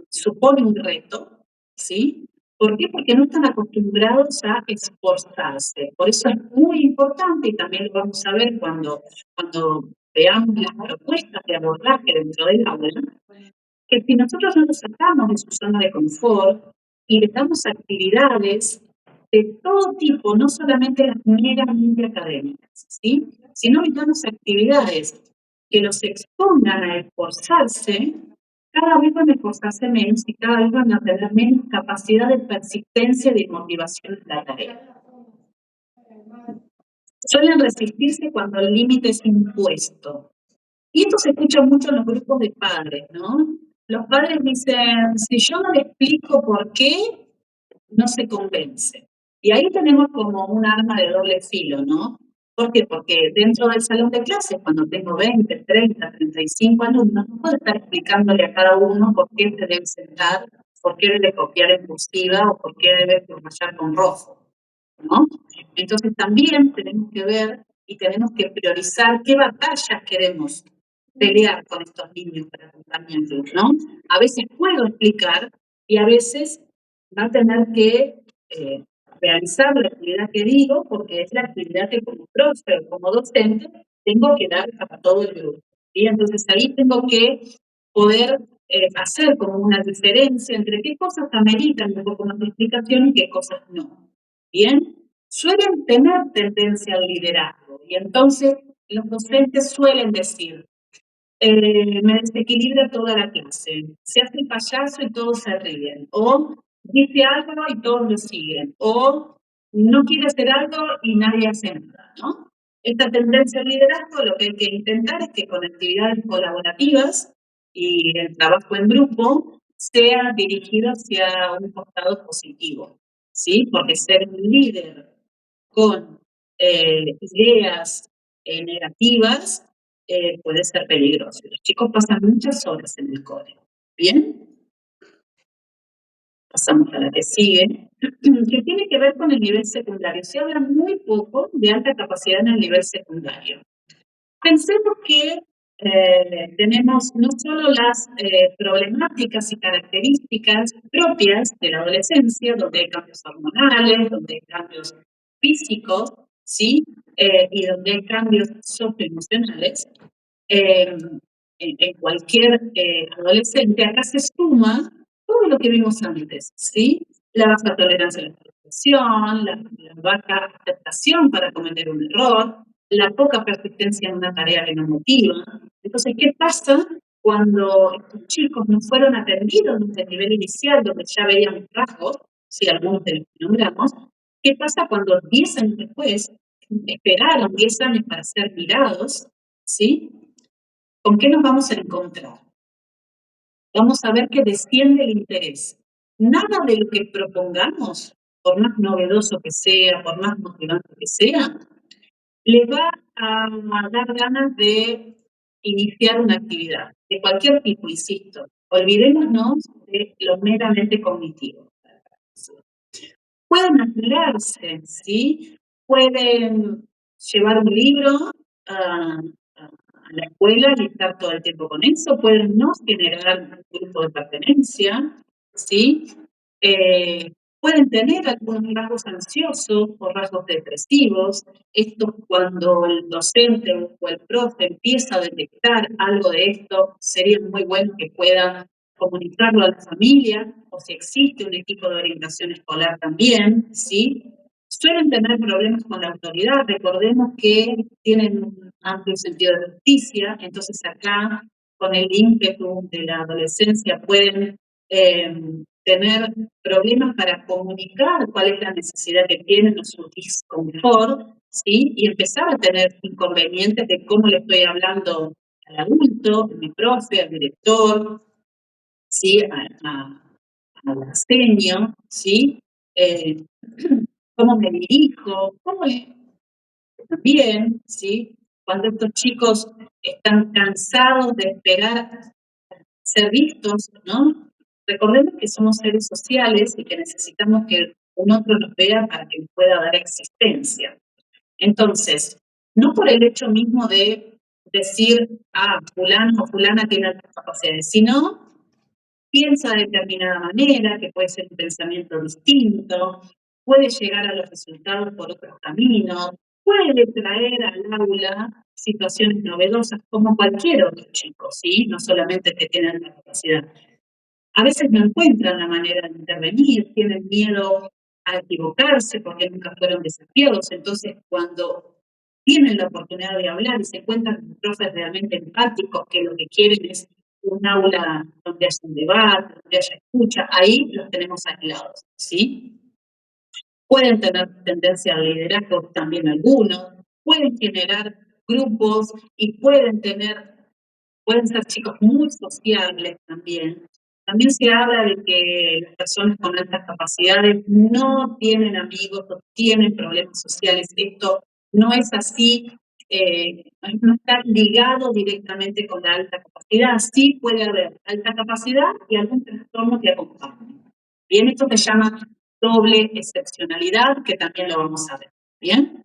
supone un reto, ¿sí? ¿Por qué? Porque no están acostumbrados a esforzarse. Por eso es muy importante, y también lo vamos a ver cuando veamos las propuestas de abordaje dentro del aula, que si nosotros no los sacamos de su zona de confort y les damos actividades de todo tipo, no solamente las meramente académicas, ¿sí? Sino les damos actividades que los expongan a esforzarse, cada vez van a esforzarse menos y cada vez van a tener menos capacidad de persistencia y de motivación en la tarea. Suelen resistirse cuando el límite es impuesto. Y esto se escucha mucho en los grupos de padres, ¿no? Los padres dicen, si yo no le explico por qué, no se convence. Y ahí tenemos como un arma de doble filo, ¿no? ¿Por qué? Porque dentro del salón de clases, cuando tengo 20, 30, 35 alumnos, no puedo estar explicándole a cada uno por qué se debe sentar, por qué debe copiar en cursiva o por qué debe subrayar con rojo, ¿no? Entonces también tenemos que ver y tenemos que priorizar qué batallas queremos pelear con estos niños para acompañarlos, ¿no? A veces puedo explicar y a veces va a tener que realizar la actividad que digo, porque es la actividad que como profe o como docente tengo que dar a todo el grupo. Y entonces ahí tengo que poder hacer como una diferencia entre qué cosas ameritan un poco más de explicación y qué cosas no. Bien, suelen tener tendencia al liderazgo y entonces los docentes suelen decir, me desequilibra toda la clase, se hace el payaso y todos se ríen, o dice algo y todos lo siguen, o no quiere hacer algo y nadie hace nada, ¿no? Esta tendencia al liderazgo lo que hay que intentar es que con actividades colaborativas y el trabajo en grupo sea dirigido hacia un costado positivo, ¿sí? Porque ser un líder con ideas negativas puede ser peligroso. Los chicos pasan muchas horas en el cole. ¿Bien? Pasamos a la que sigue, que tiene que ver con el nivel secundario. Se habla muy poco de alta capacidad en el nivel secundario. Pensemos que tenemos no solo las problemáticas y características propias de la adolescencia, donde hay cambios hormonales, donde hay cambios físicos, ¿sí? Y donde hay cambios socioemocionales. En cualquier adolescente, acá se suma todo lo que vimos antes, ¿sí? La baja tolerancia a la frustración, la baja aceptación para cometer un error, la poca persistencia en una tarea que no motiva. Entonces, ¿qué pasa cuando estos chicos no fueron atendidos desde el nivel inicial, donde ya veíamos rasgos? sí, algunos de los que nombramos, ¿qué pasa cuando 10 años después esperaron 10 años para ser mirados? ¿Sí? ¿Con qué nos vamos a encontrar? Vamos a ver que desciende el interés. Nada de lo que propongamos, por más novedoso que sea, por más motivante que sea, le va a dar ganas de iniciar una actividad, de cualquier tipo, insisto. Olvidémonos de lo meramente cognitivo. Pueden aislarse, ¿sí? Pueden llevar un libro a la escuela y estar todo el tiempo con eso, pueden no generar un grupo de pertenencia, ¿sí? Pueden tener algunos rasgos ansiosos o rasgos depresivos. Esto cuando el docente o el profe empieza a detectar algo de esto, sería muy bueno que pueda comunicarlo a la familia, o si existe un equipo de orientación escolar también, ¿sí? Suelen tener problemas con la autoridad, recordemos que tienen un amplio sentido de justicia, entonces acá, con el ímpetu de la adolescencia, pueden tener problemas para comunicar cuál es la necesidad que tienen o su disconfort, ¿sí? Y empezar a tener inconvenientes de cómo le estoy hablando al adulto, a mi profe, al director, ¿sí? Al seño, ¿sí? Eh, ¿Cómo me dirijo? ¿Cómo le... Bien, ¿sí? Cuando estos chicos están cansados de esperar ser vistos, ¿no? Recordemos que somos seres sociales y que necesitamos que un otro nos vea para que nos pueda dar existencia. Entonces, no por el hecho mismo de decir, fulano o fulana tiene altas capacidades, sino piensa de determinada manera, que puede ser un pensamiento distinto, puede llegar a los resultados por otros caminos, puede traer al aula situaciones novedosas como cualquier otro chico, ¿sí? No solamente el que tiene la capacidad. A veces no encuentran la manera de intervenir, tienen miedo a equivocarse porque nunca fueron desafiados. Entonces, cuando tienen la oportunidad de hablar y se encuentran con profes realmente empáticos que lo que quieren es un aula donde haya un debate, donde haya escucha, ahí los tenemos aislados, ¿sí? Pueden tener tendencia al liderazgo también algunos, pueden generar grupos y pueden ser chicos muy sociables también. También se habla de que las personas con altas capacidades no tienen amigos o tienen problemas sociales. Esto no es así, no está ligado directamente con la alta capacidad. Sí puede haber alta capacidad y algún trastorno que acompañe. Bien, esto se llama doble excepcionalidad, que también lo vamos a ver. Bien.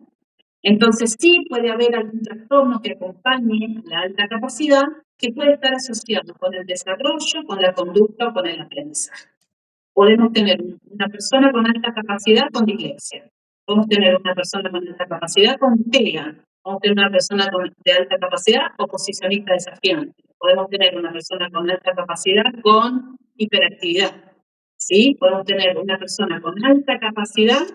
Entonces sí puede haber algún trastorno que acompañe la alta capacidad que puede estar asociado con el desarrollo, con la conducta o con el aprendizaje. Podemos tener una persona con alta capacidad con dislexia, podemos tener una persona con alta capacidad con TEA, podemos tener una persona de alta capacidad oposicionista desafiante, podemos tener una persona con alta capacidad con hiperactividad, ¿sí? Podemos tener una persona con alta capacidad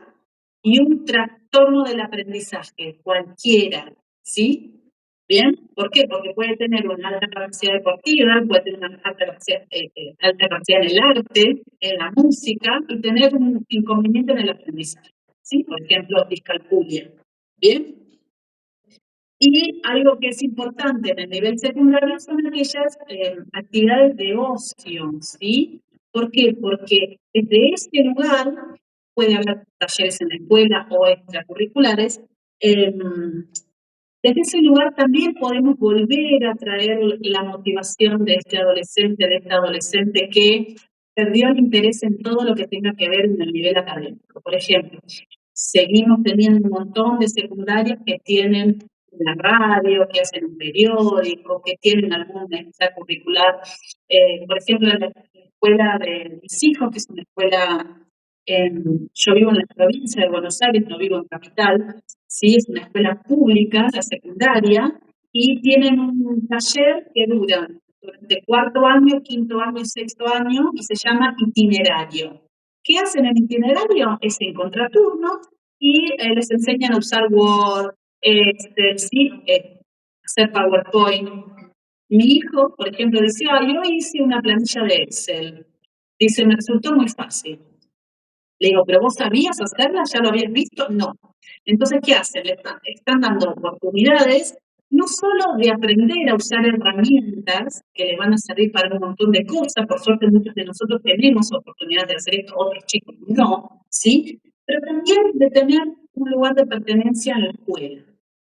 y un trastorno del aprendizaje, cualquiera, ¿sí? ¿Bien? ¿Por qué? Porque puede tener una alta capacidad deportiva, puede tener una alta capacidad en el arte, en la música, y tener un inconveniente en el aprendizaje, ¿sí? Por ejemplo, discalculia. ¿Bien? Y algo que es importante en el nivel secundario son aquellas actividades de ocio, ¿sí? ¿Por qué? Porque desde este lugar puede haber talleres en la escuela o extracurriculares. Desde ese lugar también podemos volver a traer la motivación de este adolescente, de esta adolescente que perdió el interés en todo lo que tenga que ver en el nivel académico. Por ejemplo, seguimos teniendo un montón de secundarias que tienen una radio, que hacen un periódico, que tienen algún extracurricular. Por ejemplo, en la escuela de mis hijos, que es una escuela, yo vivo en la provincia de Buenos Aires, no vivo en capital, ¿sí? Es una escuela pública, la secundaria, y tienen un taller que dura durante cuarto año, quinto año y sexto año, y se llama itinerario. ¿Qué hacen en itinerario? Es en contraturno y les enseñan a usar Word, Excel, ¿sí? Hacer PowerPoint. Mi hijo, por ejemplo, decía, yo hice una planilla de Excel. Dice, me resultó muy fácil. Le digo, ¿pero vos sabías hacerla? ¿Ya lo habías visto? No. Entonces, ¿qué hacen? Le están dando oportunidades no solo de aprender a usar herramientas que le van a servir para un montón de cosas, por suerte muchos de nosotros tenemos oportunidad de hacer esto, otros chicos no, ¿sí? Pero también de tener un lugar de pertenencia en la escuela,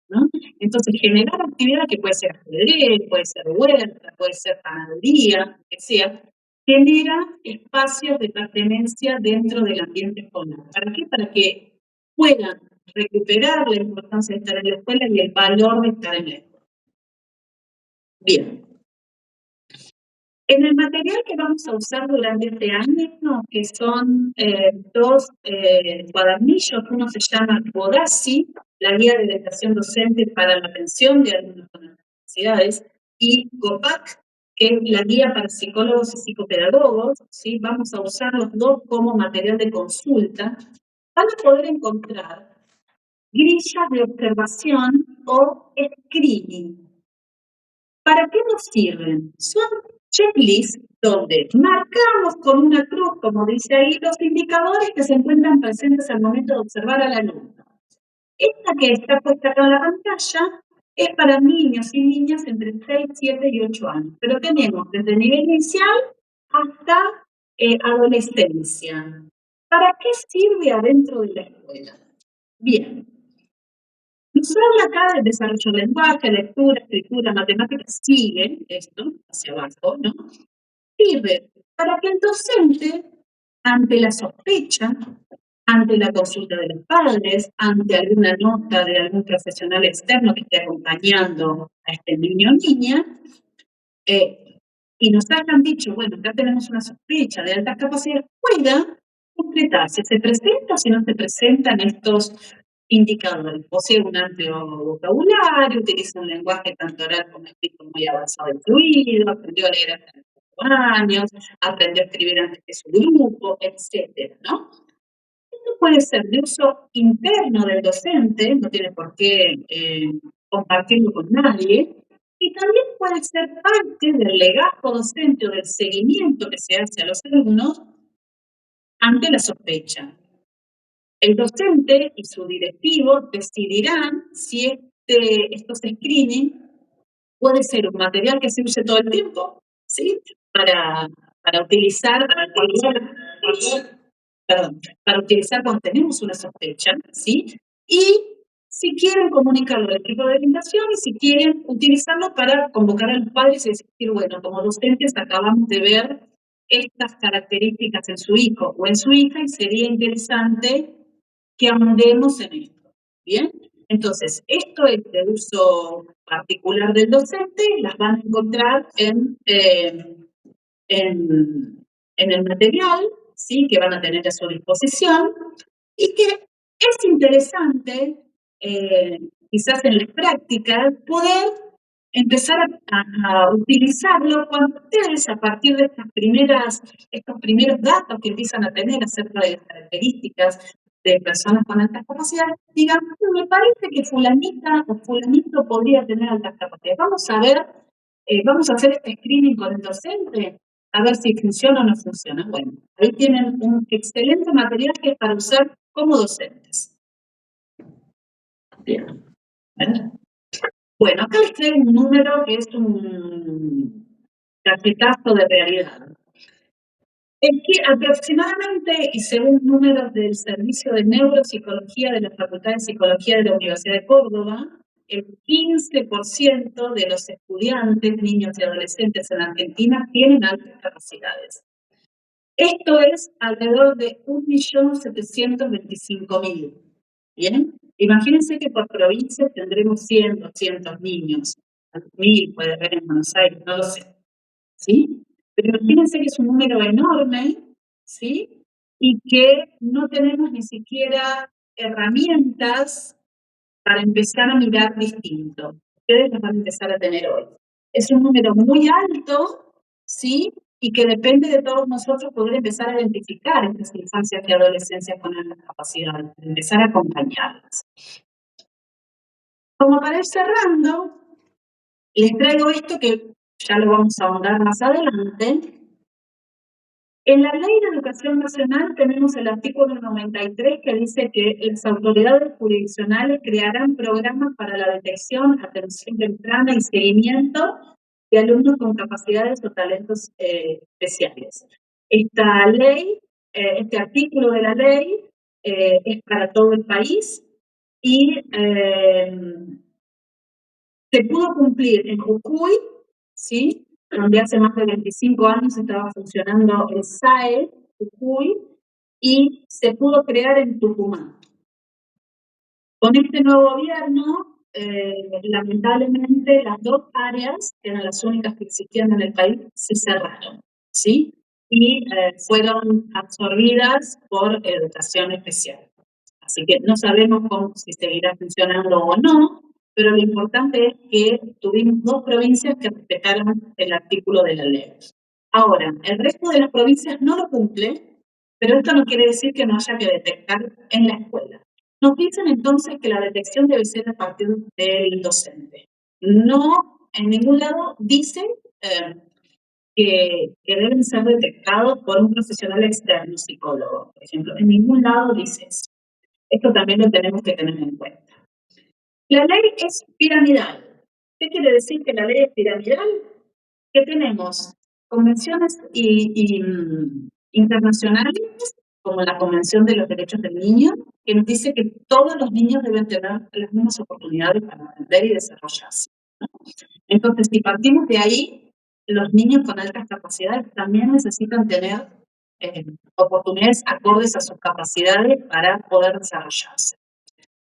¿no? Entonces, generar actividad que puede ser ajedrez, puede ser huerta, puede ser panadería, que sea, genera espacios de pertenencia dentro del ambiente escolar. ¿Para qué? Para que puedan recuperar la importancia de estar en la escuela y el valor de estar en la escuela. Bien. En el material que vamos a usar durante este año, que son dos cuadernillos, uno se llama Bodassi, la guía de orientación docente para la atención de alumnos con discapacidades, y GOPAC, que es la guía para psicólogos y psicopedagogos, ¿sí? Vamos a usar los dos como material de consulta. Van a poder encontrar grillas de observación o screening. ¿Para qué nos sirven? Son checklists donde marcamos con una cruz, como dice ahí, los indicadores que se encuentran presentes al momento de observar al alumno. Esta que está puesta acá en la pantalla es para niños y niñas entre 6, 7 y 8 años, pero tenemos desde el nivel inicial hasta adolescencia. ¿Para qué sirve adentro de la escuela? Bien, nos habla acá del desarrollo del lenguaje, lectura, escritura, matemáticas, sigue esto hacia abajo, ¿no? Sirve para que el docente, ante la sospecha, ante la consulta de los padres, ante alguna nota de algún profesional externo que esté acompañando a este niño o niña, y nos hayan dicho, bueno, acá tenemos una sospecha de altas capacidades, pueda concretar si se presenta o si no se presentan estos indicadores. Posee un amplio vocabulario, utiliza un lenguaje tanto oral como escrito muy avanzado y fluido, aprendió a leer hasta los 4 años, aprendió a escribir antes que su grupo, etcétera, ¿no? Esto puede ser de uso interno del docente, no tiene por qué compartirlo con nadie, y también puede ser parte del legajo docente o del seguimiento que se hace a los alumnos ante la sospecha. El docente y su directivo decidirán si estos screening puede ser un material que se use todo el tiempo, ¿sí? Para utilizar, para utilizar cuando tenemos una sospecha, ¿sí? Y si quieren comunicarlo al equipo de orientación y si quieren utilizarlo para convocar a los padres y decir, bueno, como docentes acabamos de ver estas características en su hijo o en su hija y sería interesante que ahondemos en esto, ¿bien? Entonces, esto es de uso particular del docente, las van a encontrar en el material, ¿sí? Que van a tener a su disposición y que es interesante, quizás en las prácticas, poder empezar a utilizarlo cuando ustedes, a partir de estos primeros datos que empiezan a tener acerca de las características de personas con altas capacidades, digan, me parece que fulanita o fulanito podría tener altas capacidades. Vamos a hacer este screening con el docente, a ver si funciona o no funciona. Bueno, ahí tienen un excelente material que es para usar como docentes. Bien. Bueno, acá les traigo un número que es un cachetazo de realidad. Es que aproximadamente, y según números del Servicio de Neuropsicología de la Facultad de Psicología de la Universidad de Córdoba, el 15% de los estudiantes, niños y adolescentes en Argentina tienen altas capacidades. Esto es alrededor de 1.725.000. ¿Bien? Imagínense que por provincia tendremos 100, 200 niños. 1.000 puede haber en Buenos Aires, no lo sé. ¿Sí? Pero imagínense que es un número enorme, ¿sí? Y que no tenemos ni siquiera herramientas para empezar a mirar distinto. Ustedes las van a empezar a tener hoy. Es un número muy alto, ¿sí? Y que depende de todos nosotros poder empezar a identificar estas infancias y adolescencias con altas capacidades, empezar a acompañarlas. Como para ir cerrando, les traigo esto que ya lo vamos a ahondar más adelante, En la Ley de Educación Nacional tenemos el artículo 93 que dice que las autoridades jurisdiccionales crearán programas para la detección, atención temprana y seguimiento de alumnos con capacidades o talentos especiales. Esta ley, este artículo de la ley es para todo el país y se pudo cumplir en Jujuy, ¿sí? Donde hace más de 25 años estaba funcionando el SAE, Jujuy, y se pudo crear en Tucumán. Con este nuevo gobierno, lamentablemente, las dos áreas, que eran las únicas que existían en el país, se cerraron, ¿sí? Y fueron absorbidas por educación especial. Así que no sabemos si seguirá funcionando o no, pero lo importante es que tuvimos dos provincias que respetaron el artículo de la ley. Ahora, el resto de las provincias no lo cumple, pero esto no quiere decir que no haya que detectar en la escuela. Nos dicen entonces que la detección debe ser a partir del docente. No, en ningún lado dicen que deben ser detectados por un profesional externo, psicólogo, por ejemplo. En ningún lado dice eso. Esto también lo tenemos que tener en cuenta. La ley es piramidal. ¿Qué quiere decir que la ley es piramidal? Que tenemos convenciones internacionales, como la Convención de los Derechos del Niño, que nos dice que todos los niños deben tener las mismas oportunidades para aprender y desarrollarse, ¿no? Entonces, si partimos de ahí, los niños con altas capacidades también necesitan tener oportunidades acordes a sus capacidades para poder desarrollarse.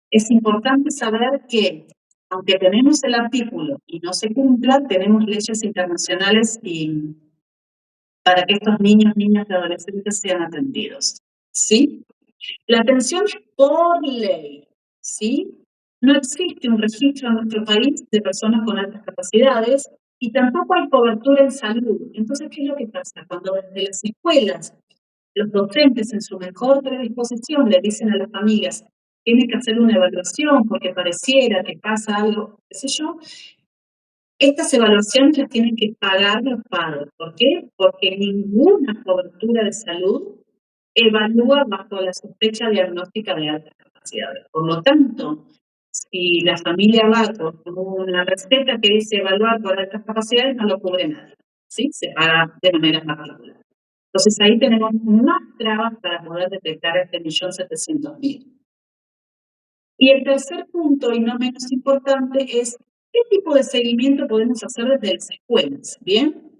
Es importante saber que, aunque tenemos el artículo y no se cumpla, tenemos leyes internacionales para que estos niños, niñas y adolescentes sean atendidos, ¿sí? La atención es por ley, ¿sí? No existe un registro en nuestro país de personas con altas capacidades y tampoco hay cobertura en salud. Entonces, ¿qué es lo que pasa? Cuando desde las escuelas los docentes en su mejor predisposición le dicen a las familias, tiene que hacer una evaluación porque pareciera que pasa algo, qué sé yo, estas evaluaciones las tienen que pagar los padres. ¿Por qué? Porque ninguna cobertura de salud evalúa bajo la sospecha diagnóstica de altas capacidades. Por lo tanto, si la familia va con una receta que dice evaluar por altas capacidades, no lo cubre nadie, ¿sí? Se paga de manera particular. Entonces ahí tenemos más trabas para poder detectar este 1.700.000. Y el tercer punto, y no menos importante, es qué tipo de seguimiento podemos hacer desde las escuelas, ¿bien?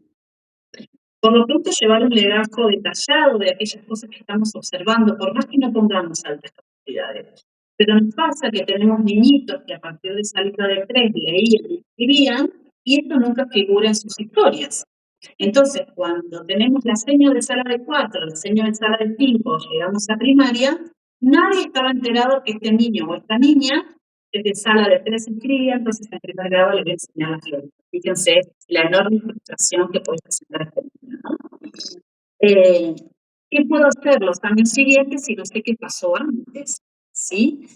Por lo pronto, llevar un legajo detallado de aquellas cosas que estamos observando, por más que no pongamos altas capacidades. Pero nos pasa que tenemos niñitos que a partir de salida de 3 leían y escribían, y esto nunca figura en sus historias. Entonces, cuando tenemos la seña de sala de 4, la seña de sala de 5, llegamos a primaria, nadie estaba enterado que este niño o esta niña desde sala de 3 escribía, entonces en primer grado le voy a enseñar las letras. Fíjense la enorme frustración que puede presentar este niño, ¿no? ¿Qué puedo hacer los años siguientes si no sé qué pasó antes? ¿Sí?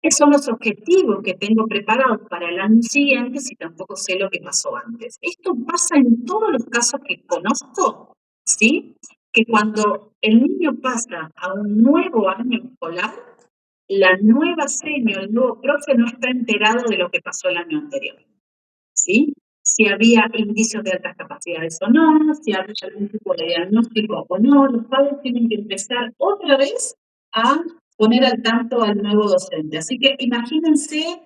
¿Qué son los objetivos que tengo preparados para el año siguiente si tampoco sé lo que pasó antes? Esto pasa en todos los casos que conozco, ¿sí? Que cuando el niño pasa a un nuevo año escolar, la nueva seño, el nuevo profe no está enterado de lo que pasó el año anterior, ¿sí? Si había indicios de altas capacidades o no, si había algún tipo de diagnóstico o no, los padres tienen que empezar otra vez a poner al tanto al nuevo docente. Así que imagínense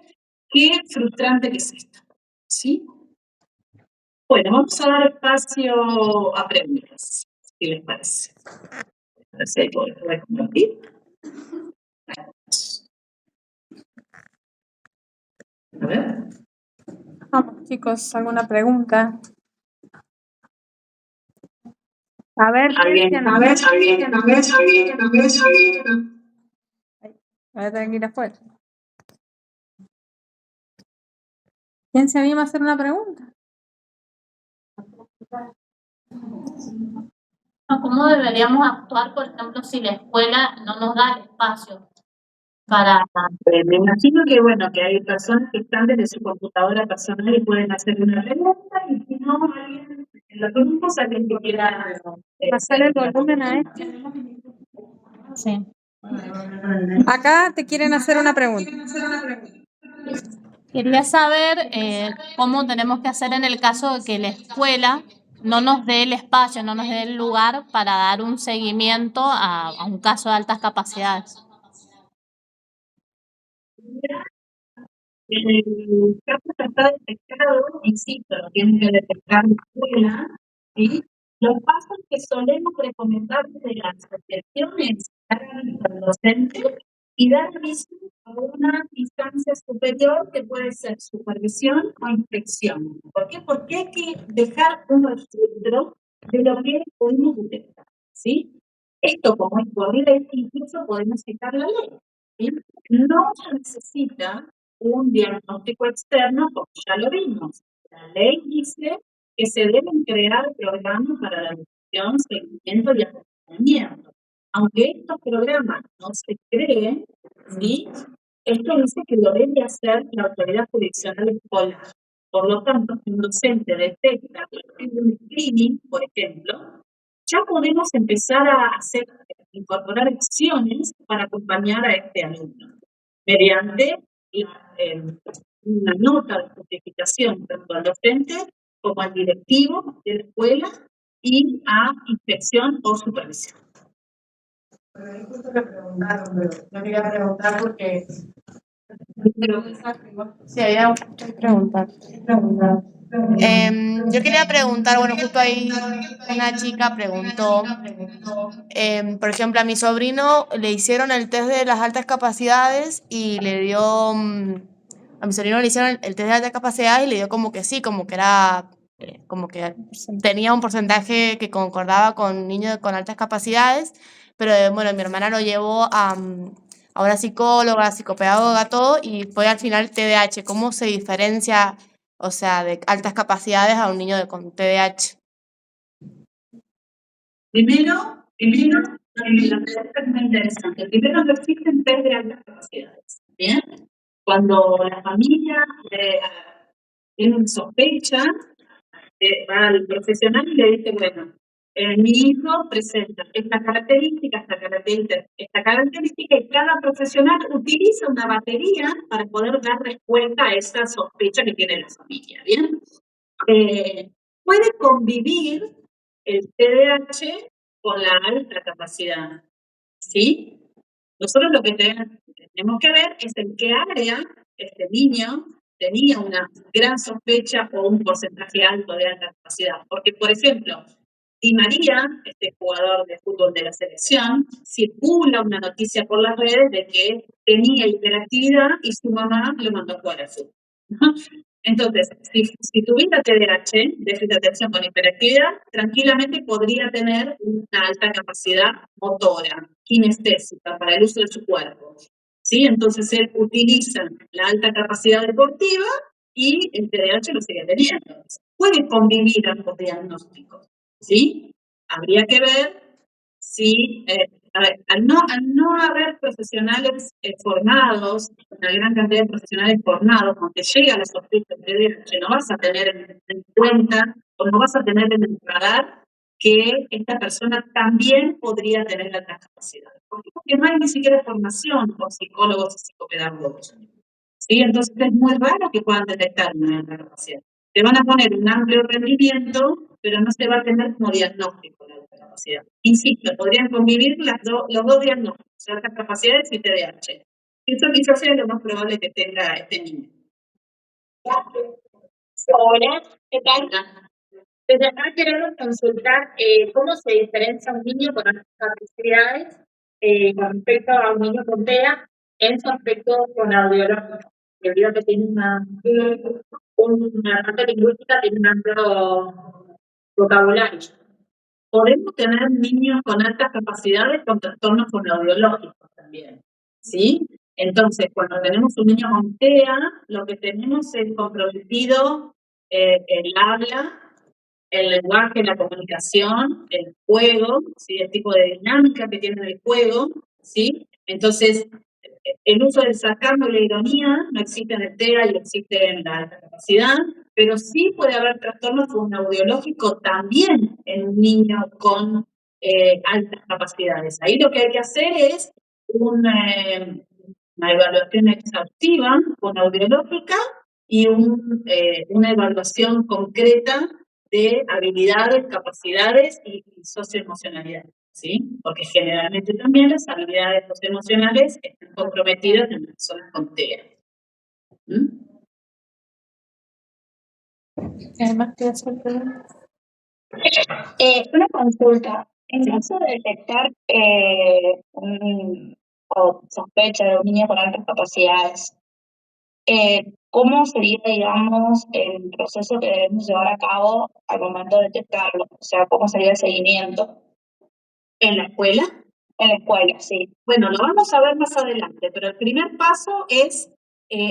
qué frustrante que es esto, ¿sí? Bueno, vamos a dar espacio a preguntas, si les parece. A ver si ahí puedo compartir. A ver. Vamos, chicos, ¿alguna pregunta? A ver, A ver, voy a tener que ir afuera. ¿Quién se anima a hacer una pregunta? ¿Cómo deberíamos actuar, por ejemplo, si la escuela no nos da el espacio para... Me imagino que, bueno, que hay personas que están desde su computadora personal y pueden hacer una pregunta, y si no, alguien Las grupos alguien que quiera Pasar el volumen a esto. Sí. Acá te quieren hacer una pregunta. Quería saber cómo tenemos que hacer en el caso de que la escuela no nos dé el espacio, no nos dé el lugar para dar un seguimiento a un caso de altas capacidades. En el caso que está detectado, insisto, lo tienen que detectar la escuela, ¿sí? Los pasos que solemos recomendar desde la asociación es dar aviso al docente y dar aviso a una instancia superior que puede ser supervisión o inspección. ¿Por qué? Porque hay que dejar un registro de lo que podemos detectar, ¿sí? Esto, como es por ley, incluso podemos citar la ley, ¿sí? No se necesita un diagnóstico externo, como ya lo vimos. La ley dice que se deben crear programas para la detección, seguimiento y acompañamiento. Aunque estos programas no se creen, ¿sí? Esto dice que lo debe hacer la autoridad jurisdiccional escolar. Por lo tanto, si un docente detecta un screening, por ejemplo, ya podemos empezar a incorporar acciones para acompañar a este alumno mediante una nota de justificación tanto al docente como al directivo de la escuela y a inspección o supervisión. Justo me preguntaron, pero no quería preguntar porque sí, había muchas preguntas. Yo quería preguntar, bueno, justo ahí una chica preguntó, por ejemplo, a mi sobrino le hicieron el test de las altas capacidades y le dio, a mi sobrino le hicieron el test de altas capacidades y le dio como que sí, como que era, como que tenía un porcentaje que concordaba con niños con altas capacidades, pero bueno, mi hermana lo llevó a una psicóloga, psicopedagoga, todo, y fue al final TDAH. ¿Cómo se diferencia, o sea, de altas capacidades a un niño con TDAH? Primero, la pregunta es muy interesante. Primero, no existen test de altas capacidades. ¿Bien? Cuando la familia tiene sospecha, va al profesional y le dice, bueno, mi hijo presenta esta característica, y cada profesional utiliza una batería para poder dar respuesta a esa sospecha que tiene la familia, ¿bien? Puede convivir el TDAH con la alta capacidad, ¿sí? Nosotros lo que tenemos que ver es en qué área este niño tenía una gran sospecha o un porcentaje alto de alta capacidad. Porque, por ejemplo, Di María, este jugador de fútbol de la selección, circula una noticia por las redes de que tenía hiperactividad y su mamá lo mandó a jugar al fútbol, ¿no? Entonces, si tuviera TDAH, déficit de atención con hiperactividad, tranquilamente podría tener una alta capacidad motora, kinestésica, para el uso de su cuerpo, ¿sí? Entonces, él utiliza la alta capacidad deportiva y el TDAH lo sigue teniendo. Puede convivir ambos diagnósticos, ¿sí? Habría que ver si, al no haber profesionales formados, una gran cantidad de profesionales formados, aunque llega a la sospecha de TDAH, no vas a tener en cuenta o no vas a tener en el radar que esta persona también podría tener altas capacidades. ¿Por qué? Porque no hay ni siquiera formación con psicólogos y psicopedagogos, ¿sí? Entonces es muy raro que puedan detectar una alta capacidad. Te van a poner un amplio rendimiento, pero no se va a tener como diagnóstico de alta capacidad. Insisto, podrían convivir los dos diagnósticos, altas capacidades y TDAH. Eso quizás sea lo más probable que tenga este niño. Hola, ¿qué tal? Desde acá queremos consultar cómo se diferencia un niño con altas capacidades con respecto a un niño con TEA en su aspecto con audiológico, debido a que tiene una parte lingüística, tiene un amplio vocabulario. Podemos tener niños con altas capacidades con trastornos fonoaudiológicos también, ¿sí? Entonces, cuando tenemos un niño con TEA, lo que tenemos es comprometido el habla, el lenguaje, la comunicación, el juego, ¿sí? El tipo de dinámica que tiene el juego, ¿sí? Entonces, El uso del sarcasmo y la ironía no existe en el TEA y existe en la alta capacidad, pero sí puede haber trastorno fonoaudiológico también en un niño con altas capacidades. Ahí lo que hay que hacer es una evaluación exhaustiva fonoaudiológica y una evaluación concreta de habilidades, capacidades y socioemocionalidad, ¿sí? Porque generalmente también las habilidades socioemocionales están comprometidas en personas con TEA. Además, te hace preguntas. Una consulta. En caso de detectar o sospecha de un niño con altas capacidades, ¿cómo sería, digamos, el proceso que debemos llevar a cabo al momento de detectarlo? O sea, ¿cómo sería el seguimiento? ¿En la escuela? En la escuela, sí. Bueno, lo vamos a ver más adelante, pero el primer paso es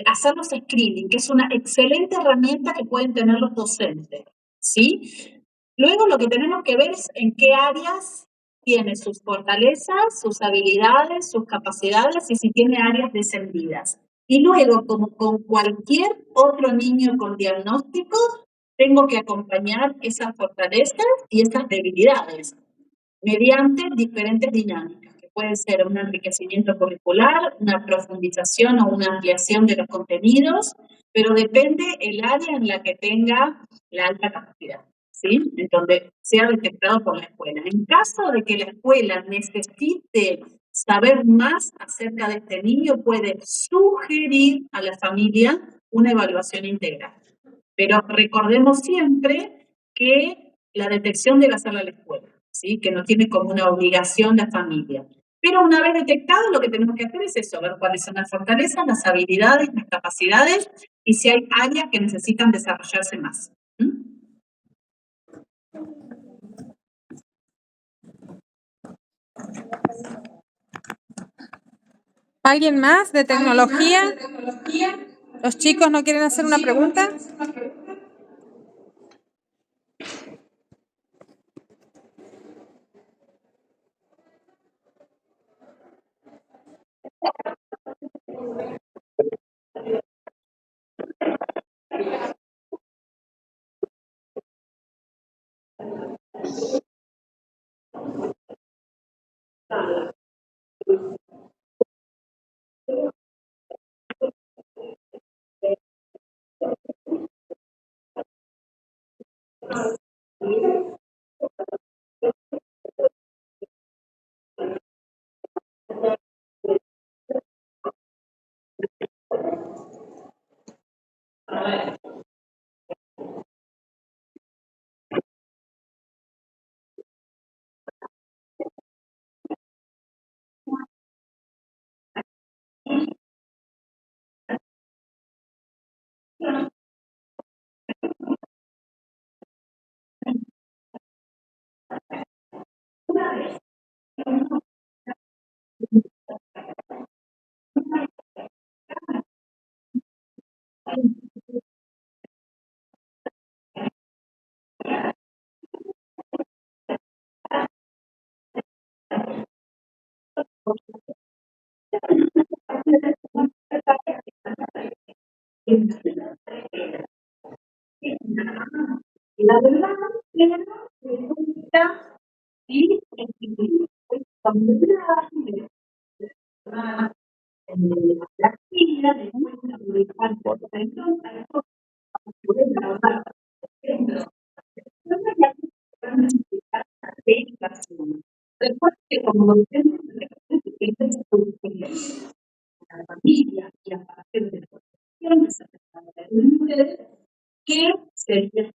hacer los screening, que es una excelente herramienta que pueden tener los docentes, ¿sí? Luego lo que tenemos que ver es en qué áreas tiene sus fortalezas, sus habilidades, sus capacidades y si tiene áreas descendidas. Y luego, como con cualquier otro niño con diagnóstico, tengo que acompañar esas fortalezas y esas debilidades mediante diferentes dinámicas, que pueden ser un enriquecimiento curricular, una profundización o una ampliación de los contenidos, pero depende el área en la que tenga la alta capacidad, ¿sí? En donde sea detectado por la escuela. En caso de que la escuela necesite saber más acerca de este niño, puede sugerir a la familia una evaluación integral. Pero recordemos siempre que la detección debe hacerla la escuela, ¿sí? Que no tiene como una obligación la familia. Pero una vez detectado, lo que tenemos que hacer es eso, ver cuáles son las fortalezas, las habilidades, las capacidades y si hay áreas que necesitan desarrollarse más. ¿Alguien más de tecnología? ¿Los chicos no quieren hacer una pregunta? La verdad es que resulta y la actividad de una recuerda que como docentes la familia y a partir de la formación de ustedes, ¿qué sería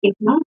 que no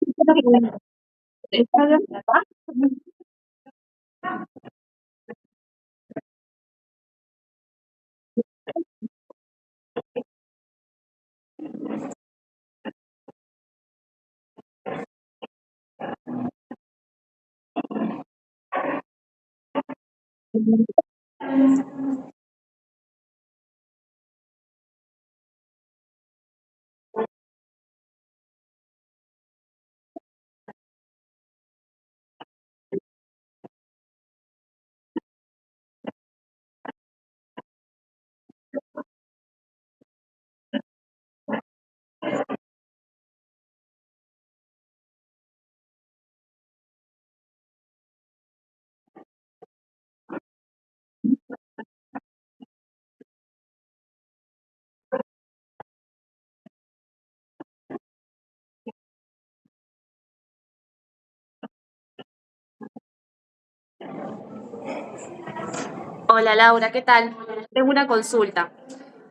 Hola Laura, ¿qué tal? Tengo una consulta.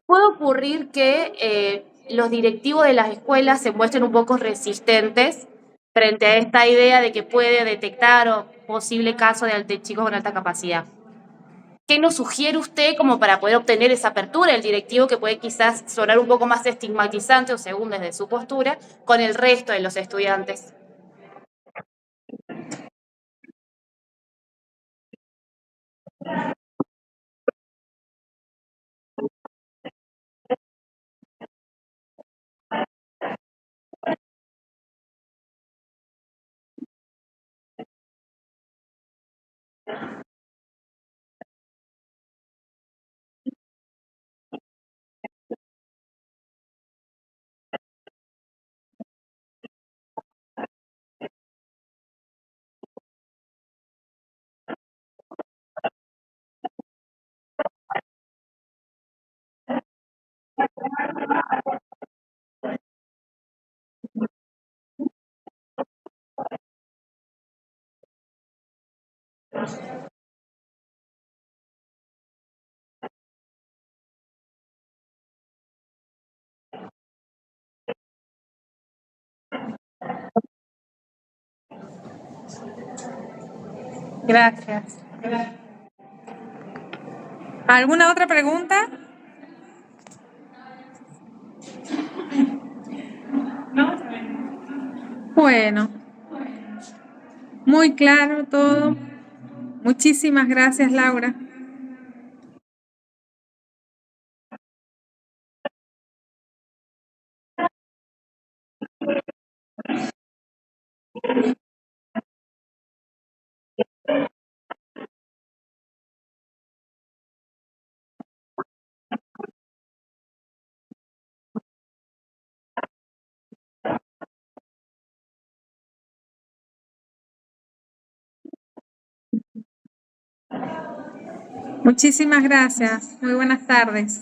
¿Puede ocurrir que los directivos de las escuelas se muestren un poco resistentes frente a esta idea de que puede detectar o posible caso de chicos con alta capacidad? ¿Qué nos sugiere usted como para poder obtener esa apertura del directivo que puede quizás sonar un poco más estigmatizante o según desde su postura con el resto de los estudiantes? Gracias. ¿Alguna otra pregunta? Bueno, muy claro todo. Muchísimas gracias, Laura. Muchísimas gracias. Muy buenas tardes.